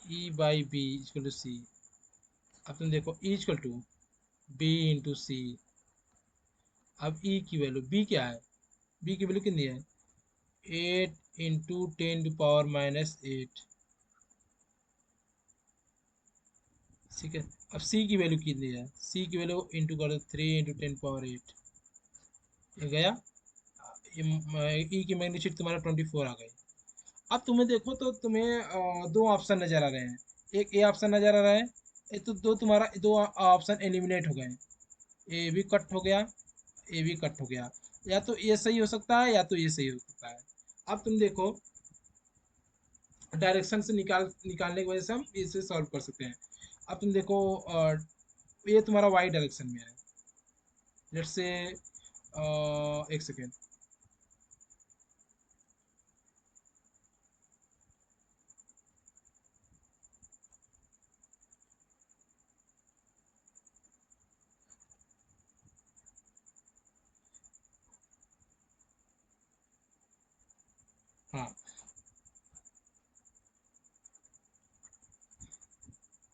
E by B equal to C. अब तुम देखो E equal to B into C. अब ई की वैल्यू, बी क्या है, बी की वैल्यू कितनी है, 8 × 10⁻⁸। ठीक है। अब सी की वैल्यू कितनी है, सी की वैल्यू इंटू कर दो, 3 × 10⁸ ये गया। ई की मैग्नीट्यूड तुम्हारा 24 आ गई। अब तुम्हें देखो तो तुम्हें दो ऑप्शन नजर आ रहे हैं, एक ए ऑप्शन नजर आ रहा है, एक तो दो तुम्हारा दो ऑप्शन एलिमिनेट हो गए, ए भी कट हो गया, ए भी कट हो गया। या तो ये सही हो सकता है या तो ये सही हो सकता है। अब तुम देखो, डायरेक्शन से निकालने की वजह से हम इसे सॉल्व कर सकते हैं। अब तुम देखो, ये तुम्हारा वाई डायरेक्शन में है, लेट्स से, एक सेकेंड, हाँ,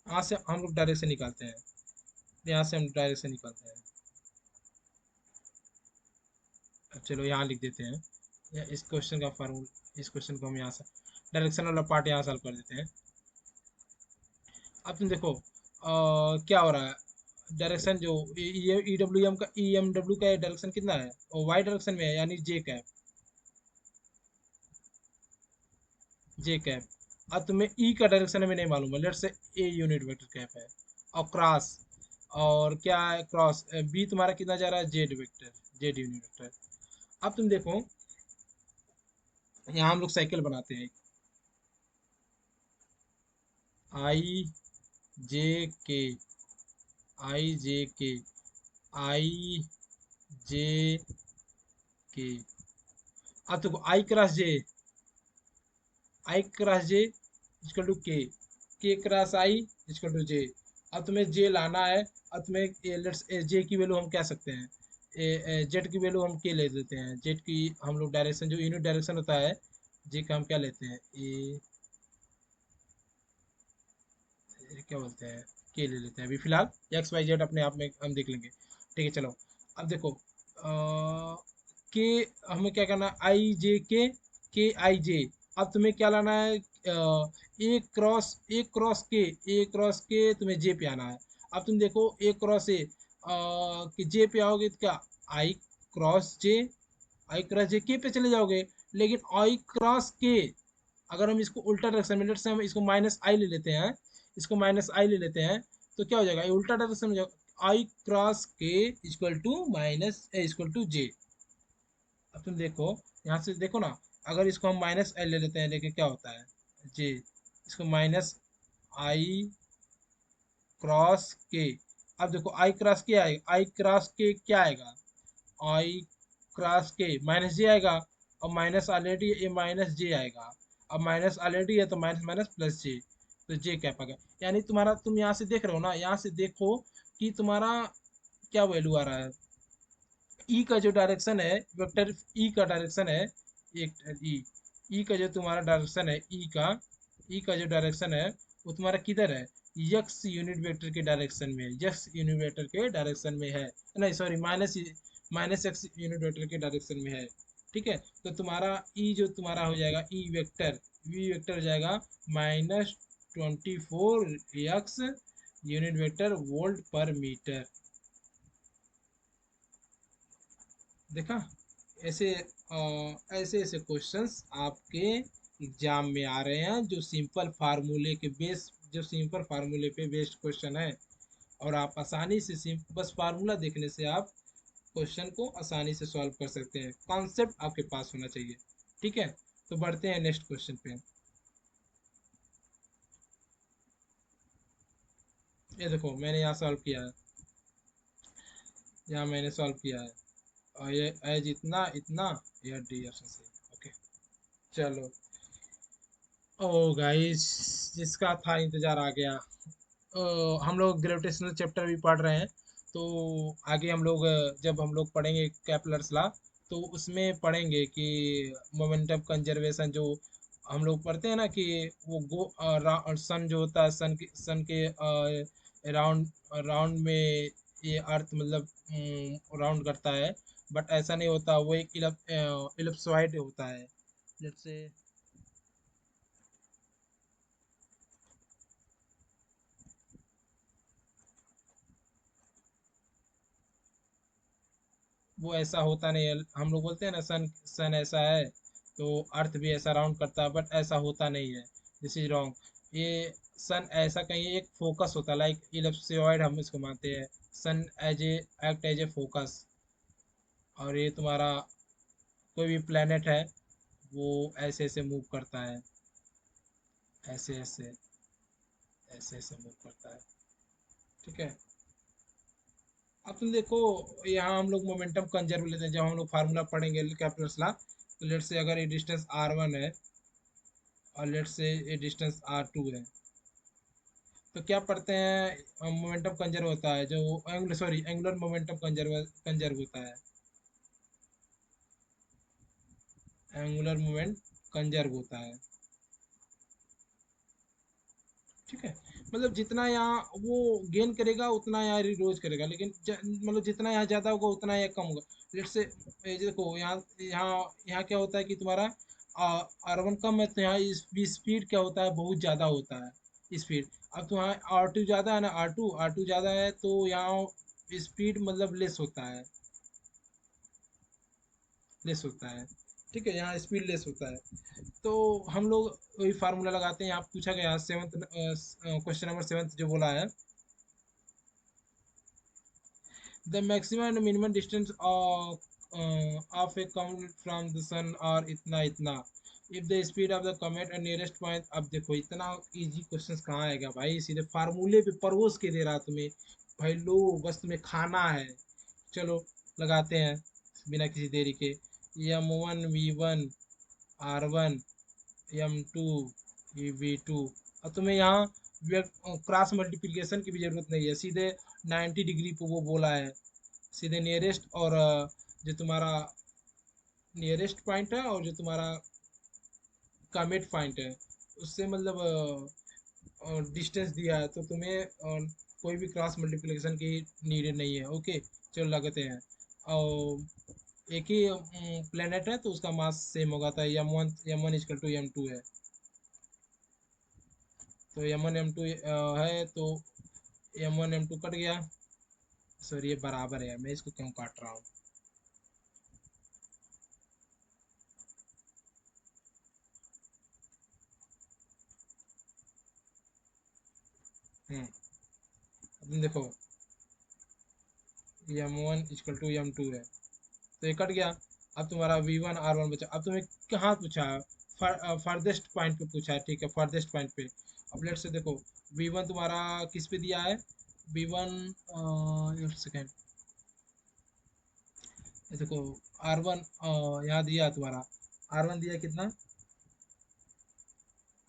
यहाँ से हम लोग डायरेक्शन निकालते हैं, यहाँ से हम डायरेक्शन निकालते हैं। अब चलो यहाँ लिख देते हैं, या इस क्वेश्चन का फार्मूला, इस क्वेश्चन को हम यहाँ से डायरेक्शन वाला पार्ट यहाँ सॉल्व कर देते हैं। अब तुम देखो क्या हो रहा है, डायरेक्शन जो ये ई डब्ल्यू एम का, ई एम डब्ल्यू का डायरेक्शन कितना है, और वाई डायरेक्शन में है, यानी जे कैप, जे कैप। अब तुम्हें ई का डायरेक्शन हमें नहीं मालूम है, लेट से ए यूनिट वेक्टर कैप है, और क्रॉस, और क्या है क्रॉस, बी तुम्हारा कितना जा रहा है, Z vector, Z unit vector. अब तुम देखो, यहाँ हम लोग साइकिल बनाते हैं, आई जे के, आई जे के, आई जे के। अब देखो I cross J, I cross J equal to K cross I equal to J. अब तुम्हें जे लाना है। अब तुम्हें लेट्स जे की वैल्यू हम क्या सकते हैं, जेड की वैल्यू हम के ले लेते हैं। जेड की हम लोग डायरेक्शन, जो यूनिट डायरेक्शन होता है जे का, हम क्या लेते हैं, ए, क्या बोलते हैं, के ले लेते हैं अभी फिलहाल। एक्स वाई जेड अपने आप में हम देख लेंगे, ठीक है चलो। अब देखो के, हमें क्या करना है, आई जे के आई जे। अब तुम्हें क्या लाना है, ए क्रॉस के तुम्हें जे पे आना है। अब तुम देखो ए क्रॉस ए, कि जे पे आओगे तो क्या, आई क्रॉस जे, आई क्रॉस जे के पे चले जाओगे। लेकिन आई क्रॉस के, अगर हम इसको उल्टा डायरेक्शन में, से हम इसको माइनस आई ले लेते हैं, इसको माइनस आई ले लेते हैं, तो क्या हो जाएगा, ये उल्टा डायरेक्शन में जाएगा, I cross K equal to minus equal to J. अब तुम देखो, यहाँ से देखो ना, अगर इसको हम माइनस आई ले लेते हैं, लेकिन क्या होता है, जे, इसको माइनस आई क्रॉस के। अब देखो आई क्रॉस के आएगा, आई क्रॉस के क्या आएगा, आई क्रॉस के माइनस जे आएगा। और माइनस ऑलरेडी, ये माइनस जे आएगा। अब माइनस ऑलरेडी है तो माइनस माइनस प्लस जे, तो जे क्या पाएगा। यानी तुम्हारा, तुम यहाँ से देख रहे हो ना, यहाँ से देखो कि तुम्हारा क्या वैल्यू आ रहा है, ई का जो डायरेक्शन है, वेक्टर ई का डायरेक्शन है, एक ई, ई का जो तुम्हारा डायरेक्शन है, ई का जो डायरेक्शन है वो तुम्हारा किधर है, यक्स यूनिट वेक्टर के डायरेक्शन में, यक्स यूनिट वेक्टर के डायरेक्शन में है, नहीं sorry, minus minus x unit vector के डायरेक्शन में है। ठीक है, तो तुम्हारा ई जो तुम्हारा हो जाएगा, ई वेक्टर, वी वेक्टर हो जाएगा -24 एक्स यूनिट वेक्टर वोल्ट पर मीटर। देखा, ऐसे ऐसे ऐसे क्वेश्चंस आपके एग्जाम में आ रहे हैं, जो सिंपल फार्मूले के बेस, जो सिंपल फार्मूले पे बेस्ड क्वेश्चन है। और आप आसानी से बस फार्मूला देखने से आप क्वेश्चन को आसानी से सॉल्व कर सकते हैं, कॉन्सेप्ट आपके पास होना चाहिए। ठीक है, तो बढ़ते हैं नेक्स्ट क्वेश्चन पे। ये देखो मैंने यहाँ सॉल्व किया है, यहाँ मैंने सॉल्व किया है, और ये एज इतना इतना, यह डी ऑप्शन से। ओके चलो, ओ गाइस, जिसका था इंतजार आ गया। हम लोग ग्रेविटेशनल चैप्टर भी पढ़ रहे हैं, तो आगे हम लोग जब हम लोग पढ़ेंगे कैपलर्स लॉ, तो उसमें पढ़ेंगे कि मोमेंटम कंजर्वेशन, जो हम लोग पढ़ते हैं ना, कि वो सन जो होता है, सन के राउंड राउंड में ये अर्थ मतलब राउंड करता है, बट ऐसा नहीं होता, वो एक इलिप्सॉइड होता है। जैसे वो ऐसा होता नहीं है, हम लोग बोलते हैं ना, सन सन ऐसा है तो अर्थ भी ऐसा राउंड करता है, बट ऐसा होता नहीं है, दिस इज रॉन्ग। ये सन ऐसा कहीं एक फोकस होता है, लाइक इलिप्सॉइड हम इसको मानते हैं, sun as a act as a focus. और ये तुम्हारा कोई भी प्लेनेट है, वो ऐसे ऐसे मूव करता है, ऐसे ऐसे, ऐसे ऐसे मूव करता है। ठीक है, अब तुम देखो, यहाँ हम लोग मोमेंटम कंजर्व लेते हैं, जब हम लोग फार्मूला पढ़ेंगे कैपिटल ला, तो लेट से अगर ये डिस्टेंस r1 है, और लेट से ये डिस्टेंस r2 है, तो क्या पढ़ते हैं, मोमेंटम कंजर्व होता है, जो angular, sorry, angular momentum conserve conserve होता है, एंगुलर मोमेंट कंजर्व होता है। ठीक है, मतलब जितना यहाँ वो गेन करेगा उतना यहाँ रिड्यूस करेगा, लेकिन मतलब जितना यहाँ ज़्यादा होगा उतना यहाँ कम होगा। लेट से ये देखो, यहाँ यहाँ यहाँ क्या होता है कि तुम्हारा R1 कम है, तो यहाँ स्पीड क्या होता है, बहुत ज़्यादा होता है स्पीड। अब तो यहाँ R2 ज़्यादा है ना, R2 ज़्यादा है, तो यहाँ स्पीड मतलब लेस होता है, लेस होता है। ठीक है, यहाँ स्पीड लेस होता है। तो हम लोग वही फार्मूला लगाते हैं। यहाँ पूछा गया सेवन्थ, क्वेश्चन नंबर सेवन्थ जो बोला है, the maximum and minimum distance of a comet from the sun और इतना इतना, if the speed of the comet and nearest point. अब देखो इतना इजी क्वेश्चंस कहाँ आएगा भाई, सीधे फार्मूले पे परोस के दे रहा तुम्हें। भाई लो बस तुम्हें खाना है। चलो लगाते हैं बिना किसी देरी के। M1 V1 R1 M2 V2। अब तुम्हें यहाँ क्रॉस मल्टीप्लिकेशन की भी जरूरत नहीं है, सीधे 90 डिग्री पे वो बोला है। सीधे नियरेस्ट और जो तुम्हारा नियरेस्ट पॉइंट है और जो तुम्हारा कमिट पॉइंट है उससे मतलब डिस्टेंस दिया है, तो तुम्हें कोई भी क्रॉस मल्टीप्लिकेशन की नीड नहीं है। ओके चलो लगाते हैं। और एक ही प्लेनेट है तो उसका मास सेम होगा था, M1 इजकल टू M2 है। तो M1 M2 है तो M1 M2 कट गया। सॉरी ये बराबर है, मैं इसको क्यों काट रहा हूँ। अब तुम देखो M1 = M2 है तो ये कट गया। अब तुम्हारा V1 R1 बचा। अब तुम्हें कहाँ पूछा है, फर्देस्ट पॉइंट पे पूछा है, ठीक है फर्देस्ट पॉइंट पे। अब लेट से देखो V1 तुम्हारा किस पे दिया है, V1 एक सेकेंड, ये देखो R1 यहाँ दिया तुम्हारा, R1 दिया कितना,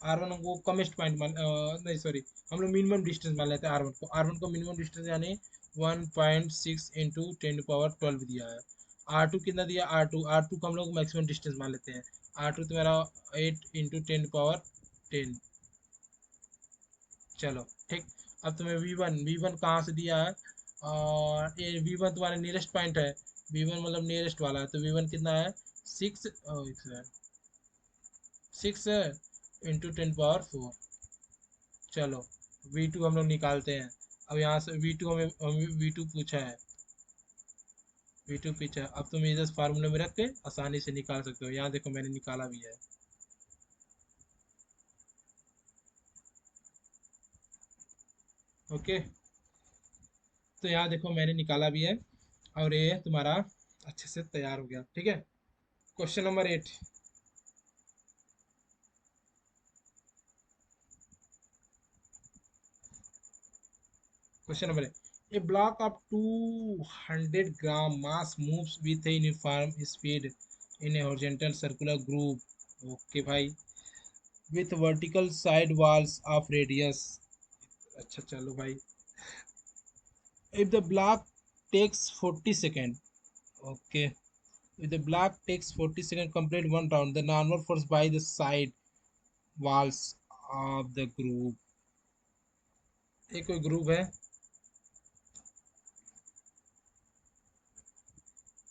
R1 को कमेस्ट पॉइंट मान नहीं सॉरी, हम लोग मिनिमम डिस्टेंस मान लेते हैं R1 को मिनिमम डिस्टेंस यानी 1.6 × 10⁻12 दिया है। R2 कितना दिया, R2 को हम लोग मैक्सिमम डिस्टेंस मान लेते हैं। R2 तुम्हारा 8 × 10⁻10। चलो ठीक। अब तुम्हें V1 कहाँ से दिया है, और ये V1 तुम्हारा नियरेस्ट पॉइंट है। V1 मतलब नियरेस्ट वाला है, तो V1 कितना है, 6 × 10⁻4। चलो V2 हम लोग निकालते हैं। अब यहाँ से V2 हमें V2 पूछा है, V2 पूछा है। अब तुम इधर फार्मूले में रख के आसानी से निकाल सकते हो। यहाँ देखो मैंने निकाला भी है। ओके तो यहाँ देखो मैंने निकाला भी है, और ये तुम्हारा अच्छे से तैयार हो गया, ठीक है। Question number 8। Question number 8, a block of 200 gram mass moves with a uniform speed in a horizontal circular group. Okay भाई, with vertical side walls of radius. अच्छा चलो भाई। If the block takes 40 second, okay, if the block takes 40 seconds complete one round, the normal force by the side walls of the group। एक कोई group है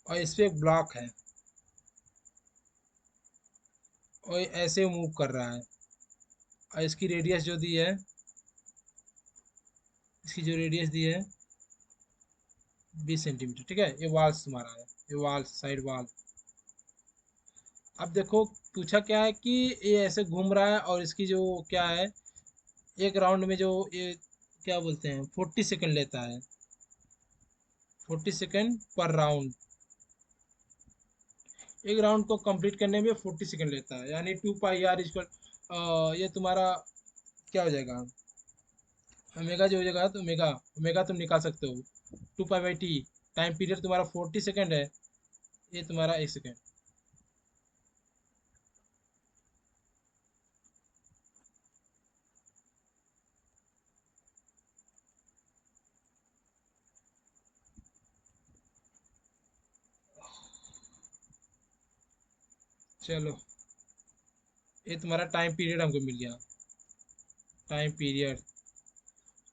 और इस पे एक ब्लॉक है और ये ऐसे मूव कर रहा है, और इसकी रेडियस जो दी है, इसकी जो रेडियस दी है 20 सेंटीमीटर, ठीक है। ये वॉल्स तुम्हारा है, ये वॉल्स साइड वॉल। अब देखो पूछा क्या है कि ये ऐसे घूम रहा है और इसकी जो क्या है, एक राउंड में जो ये क्या बोलते हैं 40 सेकंड लेता है, 40 सेकंड पर राउंड। एक राउंड को कंप्लीट करने में 40 सेकंड लेता है, यानी 2 पाई आर ये तुम्हारा क्या हो जाएगा, ओमेगा जो हो जाएगा, तो ओमेगा ओमेगा तुम निकाल सकते हो। 2 पाई/T। टाइम पीरियड तुम्हारा 40 सेकंड है, ये तुम्हारा 1 सेकंड। चलो ये तुम्हारा टाइम पीरियड हमको मिल गया, टाइम पीरियड।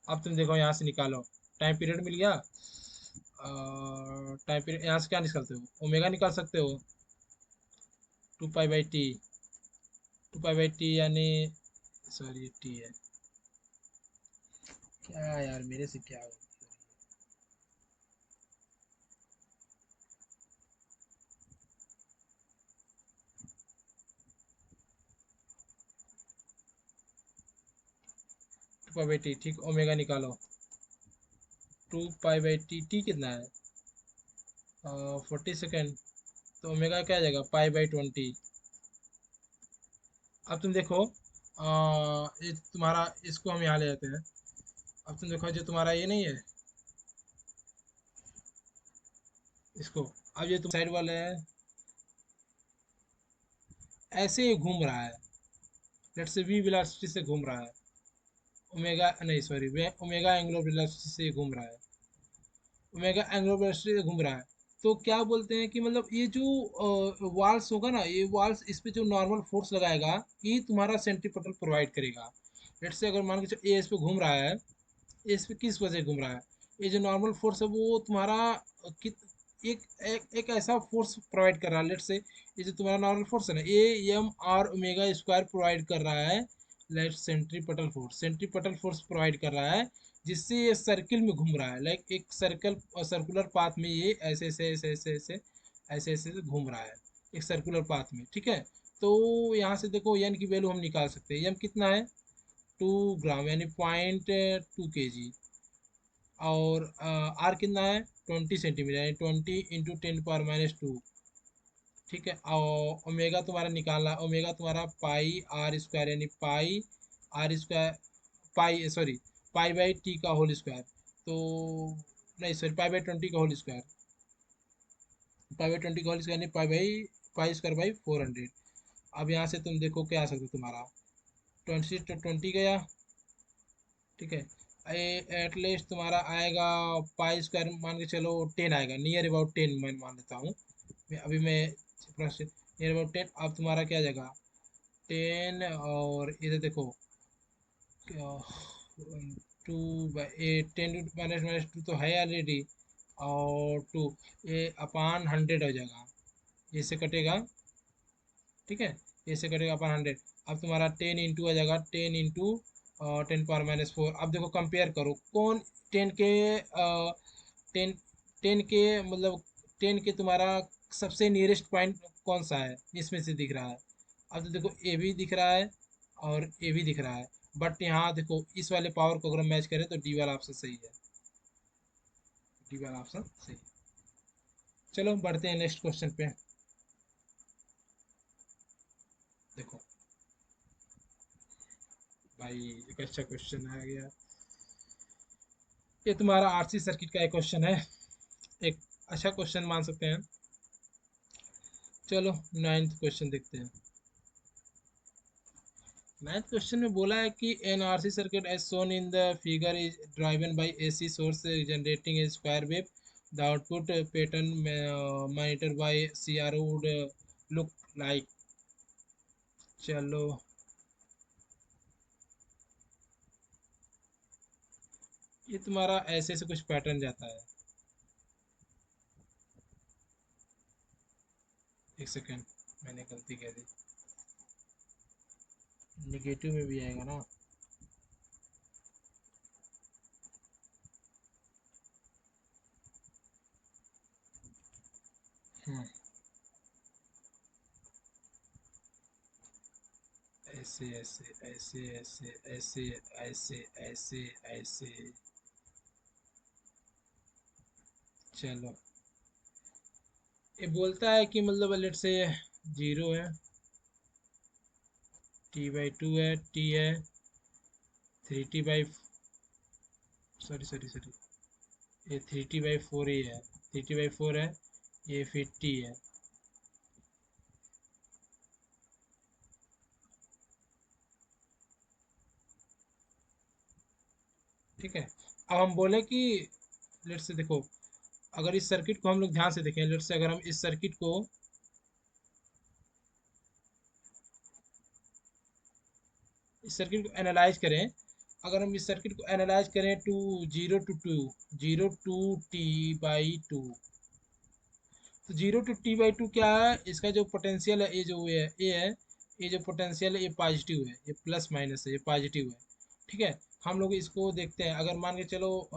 अब तुम देखो यहाँ से निकालो, टाइम पीरियड मिल गया। टाइम पीरियड यहाँ से क्या निकालते हो, ओमेगा निकाल सकते हो। 2 पाई/T, 2 पाई/T यानी सॉरी टी है, क्या यार मेरे से क्या हो। 2 पाई/T ठीक, ओमेगा निकालो। 2 पाई/T, टी कितना है, 40 सेकेंड। तो ओमेगा क्या आ जाएगा, पाई/20। अब तुम देखो, ये तुम्हारा, इसको हम यहाँ ले जाते हैं। अब तुम देखो जो तुम्हारा ये नहीं है, इसको, अब ये तुम साइड वाले है, ऐसे ही घूम रहा है, लेट्स से वी वेलोसिटी से घूम रहा है, ओमेगा नहीं सॉरी, वे ओमेगा एंगुलर वेलोसिटी से घूम रहा है, ओमेगा एंगुलर वेलोसिटी से घूम रहा है। तो क्या बोलते हैं कि मतलब ये जो वाल्स होगा ना, ये वाल्स इस पे जो नॉर्मल फोर्स लगाएगा, ये तुम्हारा सेंट्रीपिटल प्रोवाइड करेगा। लेट्स से अगर मान के चलो ये इस पे घूम रहा है, ये इस पे किस वजह से घूम रहा है, ये जो नॉर्मल फोर्स है वो तुम्हारा कित एक ऐसा फोर्स प्रोवाइड कर रहा है। लेट्स से ये जो तुम्हारा नॉर्मल फोर्स है ना, ये M R omega square provide कर रहा है। लाइक सेंट्रीपिटल फोर्स प्रोवाइड कर रहा है, जिससे ये सर्किल में घूम रहा है, लाइक एक सर्कुलर पाथ में ये ऐसे ऐसे ऐसे ऐसे ऐसे ऐसे ऐसे ऐसे घूम रहा है, एक सर्कुलर पाथ में, ठीक है। तो यहाँ से देखो एन की वैल्यू हम निकाल सकते हैं, एम कितना है, 2 ग्राम यानी 0.2 kg, और आर कितना है, 20 सेंटीमीटर यानी 20 × 10⁻²। ठीक है, और ओमेगा तुम्हारा निकालना, ओमेगा तुम्हारा पाई/r² यानी पाई/r², पाई सॉरी, पाई/t का होल स्क्वायर। तो नहीं सॉरी, पाई/20 का होल स्क्वायर, पाई/20 का होल स्क्वायर यानी पाई/400। अब यहाँ से तुम देखो क्या आ सकता है तुम्हारा, 20 गया, ठीक है। एटलीस्ट तुम्हारा आएगा पाई² मान के चलो 10 आएगा, नियर अबाउट 10 मैं मान लेता हूँ। मैं नियर अबाउट 10। अब तुम्हारा क्या आ जाएगा, 10, और इधर देखो 2/8, 10⁻², तो है ऑलरेडी, और 2, ये अपान 100 हो जाएगा, ये से कटेगा, ठीक है, ये से कटेगा अपान 100। अब तुम्हारा 10 इंटू आ जाएगा, 10 × 10⁻⁴। अब देखो कंपेयर करो कौन 10 के 10 के मतलब 10 के तुम्हारा सबसे नियरेस्ट पॉइंट कौन सा है इसमें से दिख रहा है। अब तो देखो ए भी दिख रहा है और ए भी दिख रहा है, बट यहाँ देखो इस वाले पावर को अगर हम मैच करें तो डी वाला ऑप्शन सही है, डी वाला ऑप्शन सही है। चलो बढ़ते हैं नेक्स्ट क्वेश्चन पे। देखो भाई, एक अच्छा क्वेश्चन आ गया, ये तुम्हारा आरसी सर्किट का एक क्वेश्चन है, एक अच्छा क्वेश्चन मान सकते हैं। चलो नाइन्थ क्वेश्चन देखते हैं। नाइन्थ क्वेश्चन में बोला है कि an RC circuit as shown in the figure is driven by AC source generating a square wave, the output pattern monitor by CRO would look like. चलो, ये तुम्हारा ऐसे से कुछ पैटर्न जाता है, एक सेकेंड, मैंने गलती कह दी, निगेटिव में भी आएगा ना। हम्म, ऐसे ऐसे ऐसे ऐसे ऐसे ऐसे ऐसे ऐसे। चलो, ये बोलता है कि मतलब लेट से 0 है, t/2 है, t है, 3t/, सॉरी, ये 3t/4 ही है, 3t/4 है, ये फिर t है, ठीक है। अब हम बोले कि लेट से देखो, अगर इस सर्किट को हम लोग ध्यान से देखें, लेट से अगर हम इस सर्किट को एनालाइज करें, अगर हम इस सर्किट को एनालाइज करें टू 0 to 2 तो 0 to t/2 क्या है, इसका जो पोटेंशियल है, ये है ये जो पोटेंशियल है ये पॉजिटिव है, ये प्लस माइनस है, ये पॉजिटिव है, ठीक है। हम लोग इसको देखते हैं, अगर मान के चलो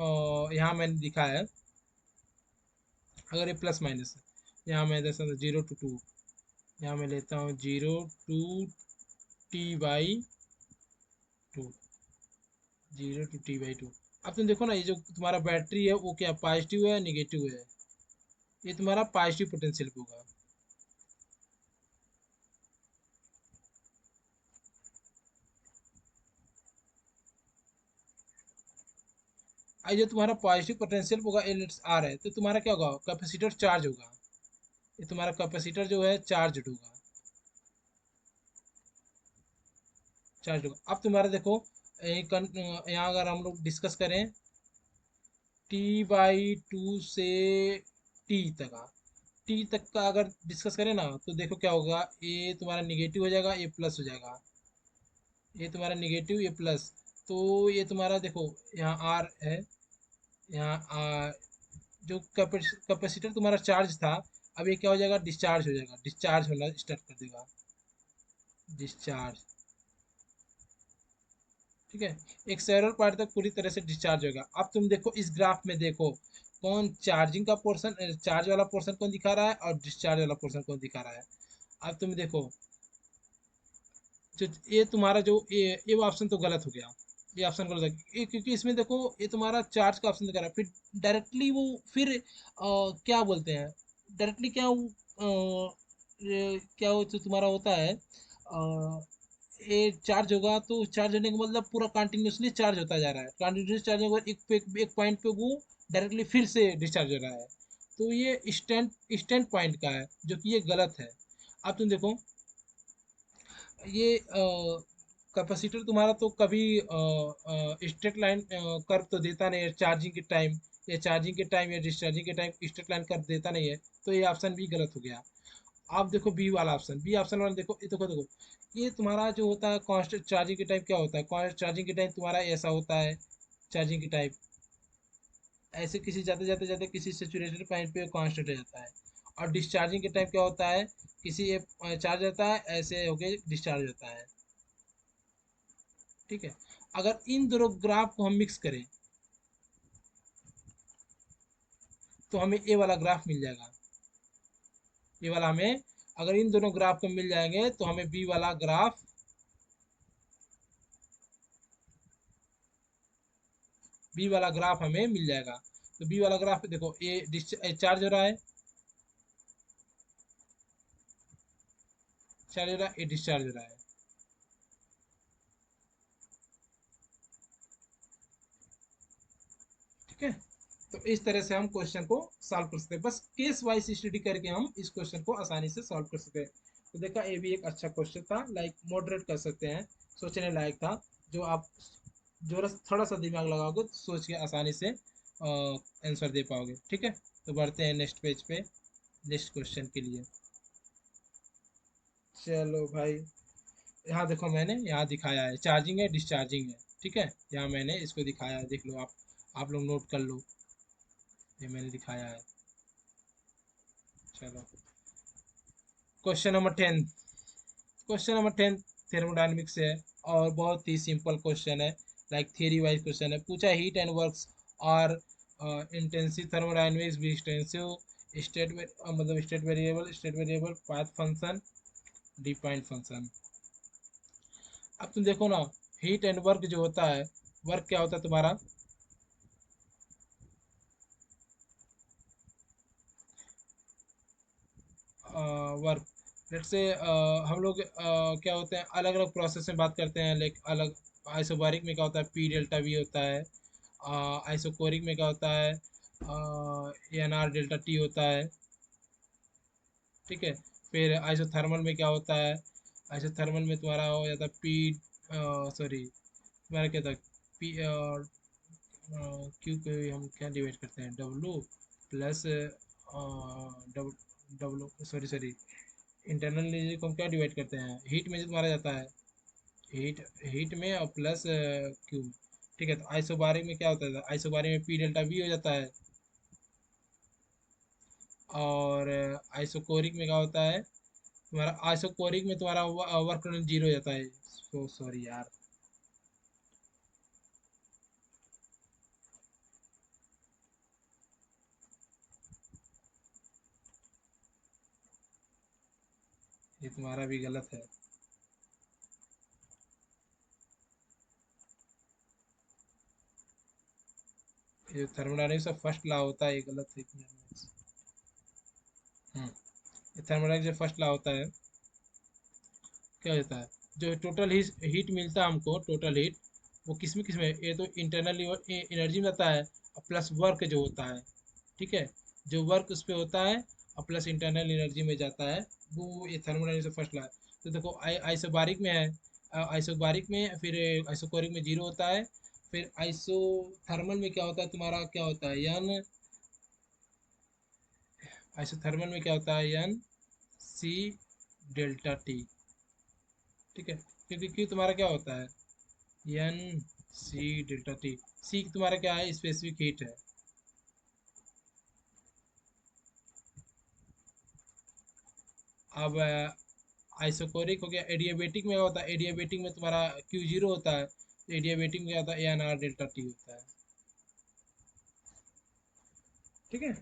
यहाँ मैंने दिखा है, अगर ये प्लस माइनस है, यहाँ मैं दे सकता 0 to 2, यहाँ मैं लेता हूँ 0 to t/2, 0 to t/2। अब तुम देखो ना, ये जो तुम्हारा बैटरी है वो क्या पॉजिटिव है, निगेटिव है, ये तुम्हारा पॉजिटिव पोटेंशियल पे होगा, आज जो तुम्हारा पॉजिटिव पोटेंशियल होगा एलिट्स आर है, तो तुम्हारा क्या होगा, कैपेसिटर चार्ज होगा। ये तुम्हारा कैपेसिटर जो है चार्ज होगा, चार्ज होगा। अब तुम्हारा देखो, यहाँ अगर हम लोग डिस्कस करें T/2 से टी तक का, टी तक का अगर डिस्कस करें ना, तो देखो क्या होगा, ये तुम्हारा निगेटिव हो जाएगा, ये प्लस हो जाएगा, ये तुम्हारा निगेटिव, ये प्लस। तो ये तुम्हारा देखो, यहाँ आर है, यहाँ जो कैपेसिटर तुम्हारा चार्ज था, अब ये क्या हो जाएगा, डिस्चार्ज हो जाएगा, डिस्चार्ज होना स्टार्ट कर देगा, डिस्चार्ज। ठीक है, एक सेवरल पार्ट तक पूरी तरह से डिस्चार्ज होगा। अब तुम देखो इस ग्राफ में देखो, कौन चार्जिंग का पोर्शन, चार्ज वाला पोर्शन कौन दिखा रहा है और डिस्चार्ज वाला पोर्शन कौन दिखा रहा है। अब तुम देखो, जो ये तुम्हारा जो ये ऑप्शन तो गलत हो गया, ये ऑप्शन गलत है, क्योंकि इसमें देखो ये तुम्हारा चार्ज का ऑप्शन दिखा रहा है, फिर डायरेक्टली वो फिर क्या बोलते हैं, डायरेक्टली क्या क्या वो जो तुम्हारा होता है, ये चार्ज होगा, तो चार्ज होने का मतलब पूरा कंटिन्यूसली चार्ज होता जा रहा है, कंटिन्यूसली चार्ज होगा, एक पॉइंट पे वो डायरेक्टली फिर से डिस्चार्ज हो रहा है। तो ये स्टैंड पॉइंट का है, जो कि ये गलत है। अब तुम देखो, ये कैपेसिटर तुम्हारा तो कभी स्ट्रेट लाइन कर्व तो देता नहीं है चार्जिंग के टाइम, या चार्जिंग के टाइम या डिस्चार्जिंग के टाइम स्ट्रेट लाइन कर्व देता नहीं है, तो ये ऑप्शन भी गलत हो गया। आप देखो बी वाला ऑप्शन, बी ऑप्शन वाला देखो, ये देखो देखो, ये तुम्हारा जो होता है कांस्टेंट चार्जिंग के टाइम क्या होता है, कांस्टेंट चार्जिंग के टाइम तुम्हारा ऐसा होता है, चार्जिंग के टाइम ऐसे किसी जाते जाते जाते किसी सेचुरेटेड पॉइंट पे कांस्टेंट हो जाता है, और डिस्चार्जिंग के टाइम क्या होता है, किसी एक चार्ज होता है ऐसे होके डिस्चार्ज होता है। ठीक है, अगर इन दोनों ग्राफ को हम मिक्स करें, तो हमें ए वाला ग्राफ मिल जाएगा, ये वाला हमें, अगर इन दोनों ग्राफ को मिल जाएंगे तो हमें बी वाला ग्राफ, बी वाला ग्राफ हमें मिल जाएगा। तो बी वाला ग्राफ देखो, ये चार्ज हो रहा है, चार्ज हो रहा है, ये डिस्चार्ज हो रहा है। ठीक है, तो इस तरह से हम क्वेश्चन को सॉल्व कर सकते हैं, बस केस वाइज स्टडी करके हम इस क्वेश्चन को आसानी से सॉल्व कर सकते हैं। तो देखा, ये भी एक अच्छा क्वेश्चन था, लाइक मॉडरेट कर सकते हैं, सोचने लायक था, जो आप जो थोड़ा सा दिमाग लगाओगे तो सोच के आसानी से आंसर दे पाओगे। ठीक है, तो बढ़ते हैं नेक्स्ट पेज पे, नेक्स्ट क्वेश्चन के लिए। चलो भाई, यहाँ देखो मैंने यहाँ दिखाया है, चार्जिंग है डिस्चार्जिंग है। ठीक है, यहाँ मैंने इसको दिखाया है, देख लो आप लोग नोट कर लो, ये मैंने दिखाया है। चलो, question number 10, question number 10 thermodynamics है, और बहुत ही सिंपल क्वेश्चन है, लाइक थियरी वाइज क्वेश्चन है। पूछा हीट एंड वर्क्स और इंटेंसिव थर्मोडायनेमिक्स भी एक्सटेंसिव मतलब state variable path function defined function. अब तुम देखो ना, हीट एंड वर्क जो होता है, वर्क क्या होता है तुम्हारा, वर्क, लेट से हम लोग क्या होते हैं, अलग अलग प्रोसेस में बात करते हैं, लाइक अलग, आइसोबारिक में क्या होता है, पी डेल्टा वी होता है, आइसोकोरिक में क्या होता है, एन आर डेल्टा टी होता है। ठीक है, फिर आइसोथर्मल में क्या होता है, आइसोथर्मल में तुम्हारा हो जाता है पी, सॉरी तुम्हारा क्या था, पी क्यू को हम क्या डिवाइड करते हैं, W plus W, sorry sorry, internal energy को हम क्या डिवाइड करते हैं, हीट में जो तुम्हारा जाता है, हीट, हीट में और प्लस क्यू। ठीक है, तो आइसोबारिक में क्या होता है, आइसोबारिक में पी डेल्टा वी हो जाता है, और आइसोकोरिक में क्या होता है तुम्हारा, आइसोकोरिक में तुम्हारा वर्क डन जीरो हो जाता है। सो सॉरी यार, ये तुम्हारा भी गलत है, ये थर्मोडायनेमिक्स का फर्स्ट लॉ होता है, ये गलत है। हम्म, ये थर्मोडायनेमिक्स जो फर्स्ट लॉ होता है, क्या होता है, जो टोटल हीट मिलता है हमको, टोटल हीट, वो किस में ये तो इंटरनल एनर्जी में आता है, और प्लस वर्क जो होता है, ठीक है, जो वर्क उस पे होता है और प्लस इंटरनल एनर्जी में जाता है, वो ये थर्मोडायनेमिक्स से फर्स्ट ला है। तो देखो आइसोबारिक में है, आइसोबारिक में, फिर आइसोकोरिक में जीरो होता है, फिर आइसोथर्मल में क्या होता है तुम्हारा, क्या होता है यन, आइसोथर्मल में क्या होता है यन सी डेल्टा टी, ठीक है, क्योंकि क्यू तुम्हारा क्या होता है एन सी डेल्टा टी, सी तुम्हारा क्या है स्पेसिफिक हीट है। अब आइसोकोरिक हो गया, एडियाबेटिक में क्या होता है, एडियाबेटिक में तुम्हारा क्यू जीरो होता है, एडियाबेटिक में क्या होता है एन आर डेल्टा टी होता है, ठीक है।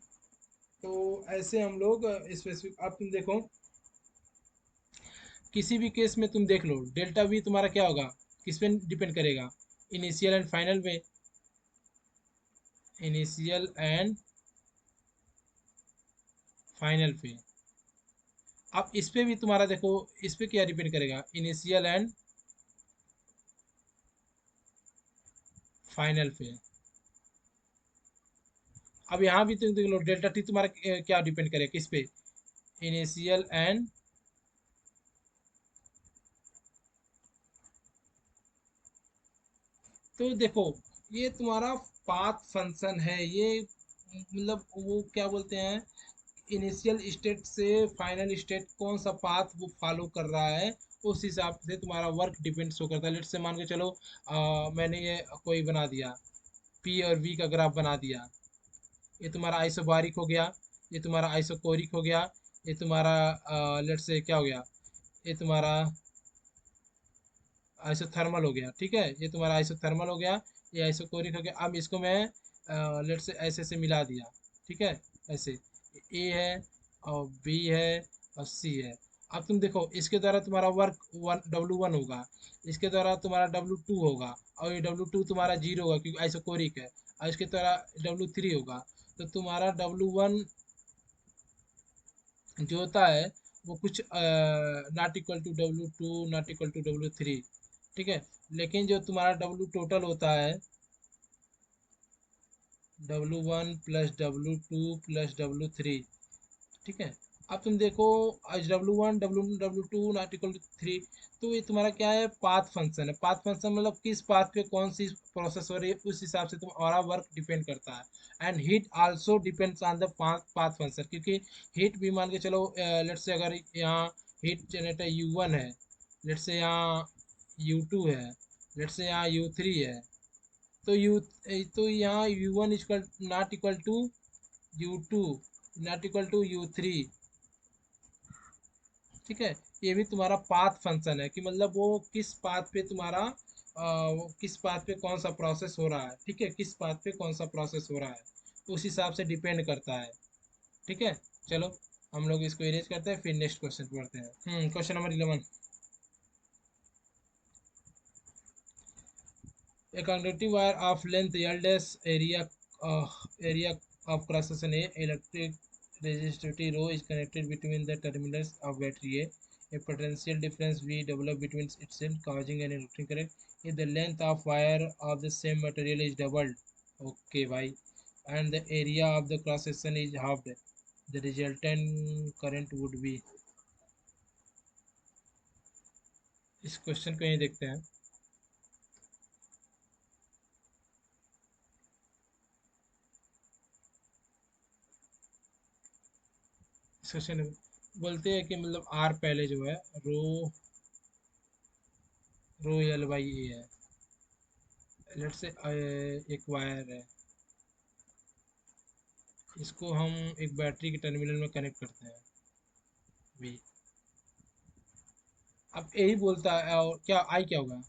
तो ऐसे हम लोग स्पेसिफिक, अब तुम देखो किसी भी केस में तुम देख लो डेल्टा वी तुम्हारा क्या होगा, किस पे डिपेंड करेगा, इनिशियल एंड फाइनल पे, इनिशियल एंड फाइनल पे। अब इस पे भी तुम्हारा देखो, इस पे क्या डिपेंड करेगा, इनिशियल एंड फाइनल पे। अब यहाँ भी तुम देख लो डेल्टा टी तुम्हारा क्या डिपेंड करेगा किस पे, इनिशियल एंड, तो देखो ये तुम्हारा पाथ फंक्शन है ये, मतलब वो क्या बोलते हैं, इनिशियल स्टेट से फाइनल स्टेट कौन सा पाथ वो फॉलो कर रहा है, उस हिसाब से तुम्हारा वर्क डिपेंड शो करता है। लेट से मान के चलो मैंने ये कोई बना दिया, पी और वी का ग्राफ बना दिया, ये तुम्हारा आइसोबारिक हो गया, ये तुम्हारा आइसोकोरिक हो गया, ये तुम्हारा लेट से क्या हो गया, ये तुम्हारा आइसोथर्मल हो गया, ठीक है, ये तुम्हारा आइसोथर्मल हो गया, ये आइसोकोरिक हो गया। अब इसको मैं लेट से ऐसे ऐसे मिला दिया, ठीक है, ऐसे ए है और बी है और सी है। अब तुम देखो इसके द्वारा तुम्हारा वर्क वन डब्लू वन होगा, इसके द्वारा तुम्हारा डब्लू टू होगा, और ये डब्लू टू तुम्हारा जीरो होगा क्योंकि आइसोकोरिक है, और इसके द्वारा डब्लू थ्री होगा। तो तुम्हारा डब्लू वन जो होता है वो कुछ not equal to W two, not equal to W three, ठीक है, लेकिन जो तुम्हारा डब्लू टोटल होता है W one plus W two plus W three, ठीक है। अब तुम देखो आज W one W W two not equal to three, तो ये तुम्हारा क्या है पाथ फंक्शन है, पाथ फंक्शन मतलब किस पाथ पे कौन सी प्रोसेस हो रही है उस हिसाब से तुम्हारा वर्क डिपेंड करता है। And heat also depends on the path function, क्योंकि हीट भी मान के चलो लेट से अगर यहाँ हीट जनरेटर यू वन है, लेट से यहाँ यू टू है, लेट से यहाँ यू थ्री है, तो तो यहाँ U one equal not equal to U two, not equal to U three, ठीक है। ये भी तुम्हारा पाथ फंक्शन है कि मतलब वो किस पाथ पे तुम्हारा वो किस पाथ पे कौन सा प्रोसेस हो रहा है, ठीक है, किस पाथ पे कौन सा प्रोसेस हो रहा है उस हिसाब से डिपेंड करता है, ठीक है। चलो हम लोग इसको इरेज करते हैं, फिर नेक्स्ट क्वेश्चन पढ़ते हैं। Question number 11, a conductive wire of length L dash area of cross section A, electric resistivity rho is connected between the terminals of battery A. A potential difference V develop between itself, causing an electric current if the length of wire of the same material is doubled. Okay, bhai. And the area of the cross section is halved. The resultant current would be. इस question को यही देखते हैं। इस question बोलते हैं कि मतलब आर पहले जो है रो रो एल बाई ए है, लेट से एक वायर है, इसको हम एक बैटरी के टर्मिनल में कनेक्ट करते हैं वी। अब यही बोलता है, और क्या आई क्या होगा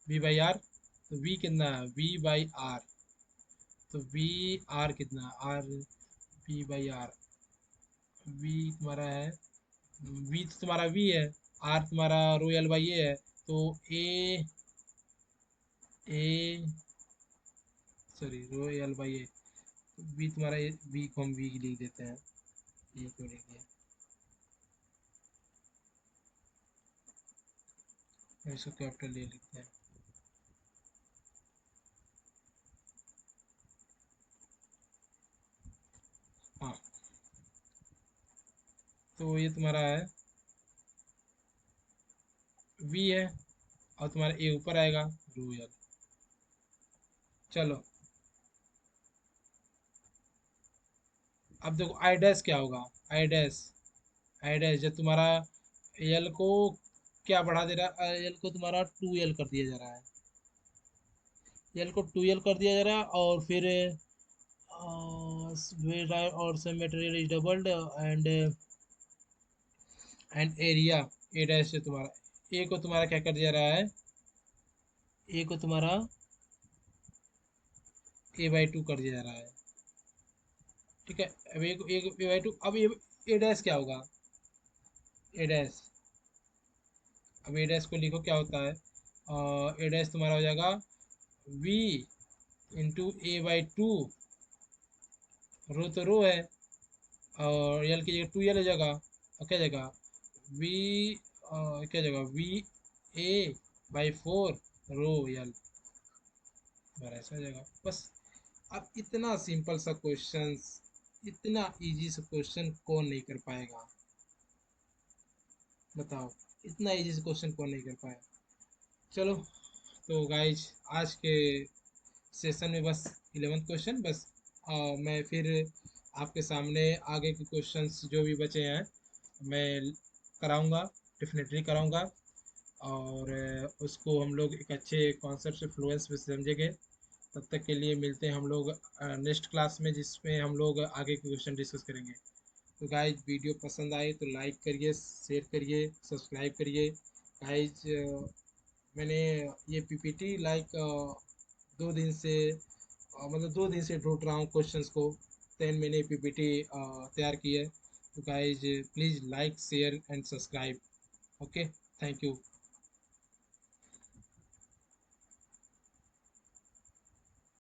वी बाई आर, तो वी कितना है वी बाई आर, तो वी आर कितना R, V by R, V तुम्हारा है, वी तो तुम्हारा वी है, आर तुम्हारा रोयल बाई ए है, तो A sorry rho L by A, V तुम्हारा वी को हम वी लिख देते हैं, ए को लिख दिया, इसको कैपिटल ले लिखते हैं। हाँ, तो ये तुम्हारा है वी है, और तुम्हारा ए ऊपर आएगा रोयल। चलो, अब देखो आई डैश क्या होगा। आई डैश, आई डैश जब तुम्हारा एल को क्या बढ़ा दे रहा है, एल को तुम्हारा टू एल कर दिया जा रहा है। एल को टू एल कर दिया जा रहा है, और फिर और some material is doubled and area A dash से तुम्हारा ए को तुम्हारा क्या कर दिया रहा है, ए को तुम्हारा ए बाई टू कर दिया जा रहा है। ठीक है, अब ए बाई टू, अब ए डैश क्या होगा, ए डैश, अब ए डैश को लिखो क्या होता है, ए डैश तुम्हारा हो जाएगा V into A by two, rho तो रो है, और यल की जगह टू यल हो जाएगा, और क्या जाएगा वी, क्या जाएगा वी ए बाई फोर रो यल, बड़ा ऐसा हो जाएगा बस। अब इतना सिंपल सा क्वेश्चन, इतना इजी सा क्वेश्चन कौन नहीं कर पाएगा, बताओ, इतना इजी सा क्वेश्चन कौन नहीं कर पाएगा। चलो, तो गाइज आज के सेशन में बस 11th क्वेश्चन बस, मैं फिर आपके सामने आगे के क्वेश्चंस जो भी बचे हैं मैं कराऊंगा, डेफिनेटली कराऊंगा, और उसको हम लोग एक अच्छे कॉन्सेप्ट से फ्लुएंस में समझेंगे। तब तक के लिए मिलते हैं हम लोग नेक्स्ट क्लास में, जिसमें हम लोग आगे के क्वेश्चन डिस्कस करेंगे। तो गाइज वीडियो पसंद आए तो लाइक करिए, शेयर करिए, सब्सक्राइब करिए। गाइज मैंने ये पीपीटी लाइक 2 दिन से मतलब 2 दिन से ढूंढ रहा हूँ क्वेश्चंस को, देन मैंने पीपीटी तैयार की है। तो guys please like share and subscribe. Okay, thank you.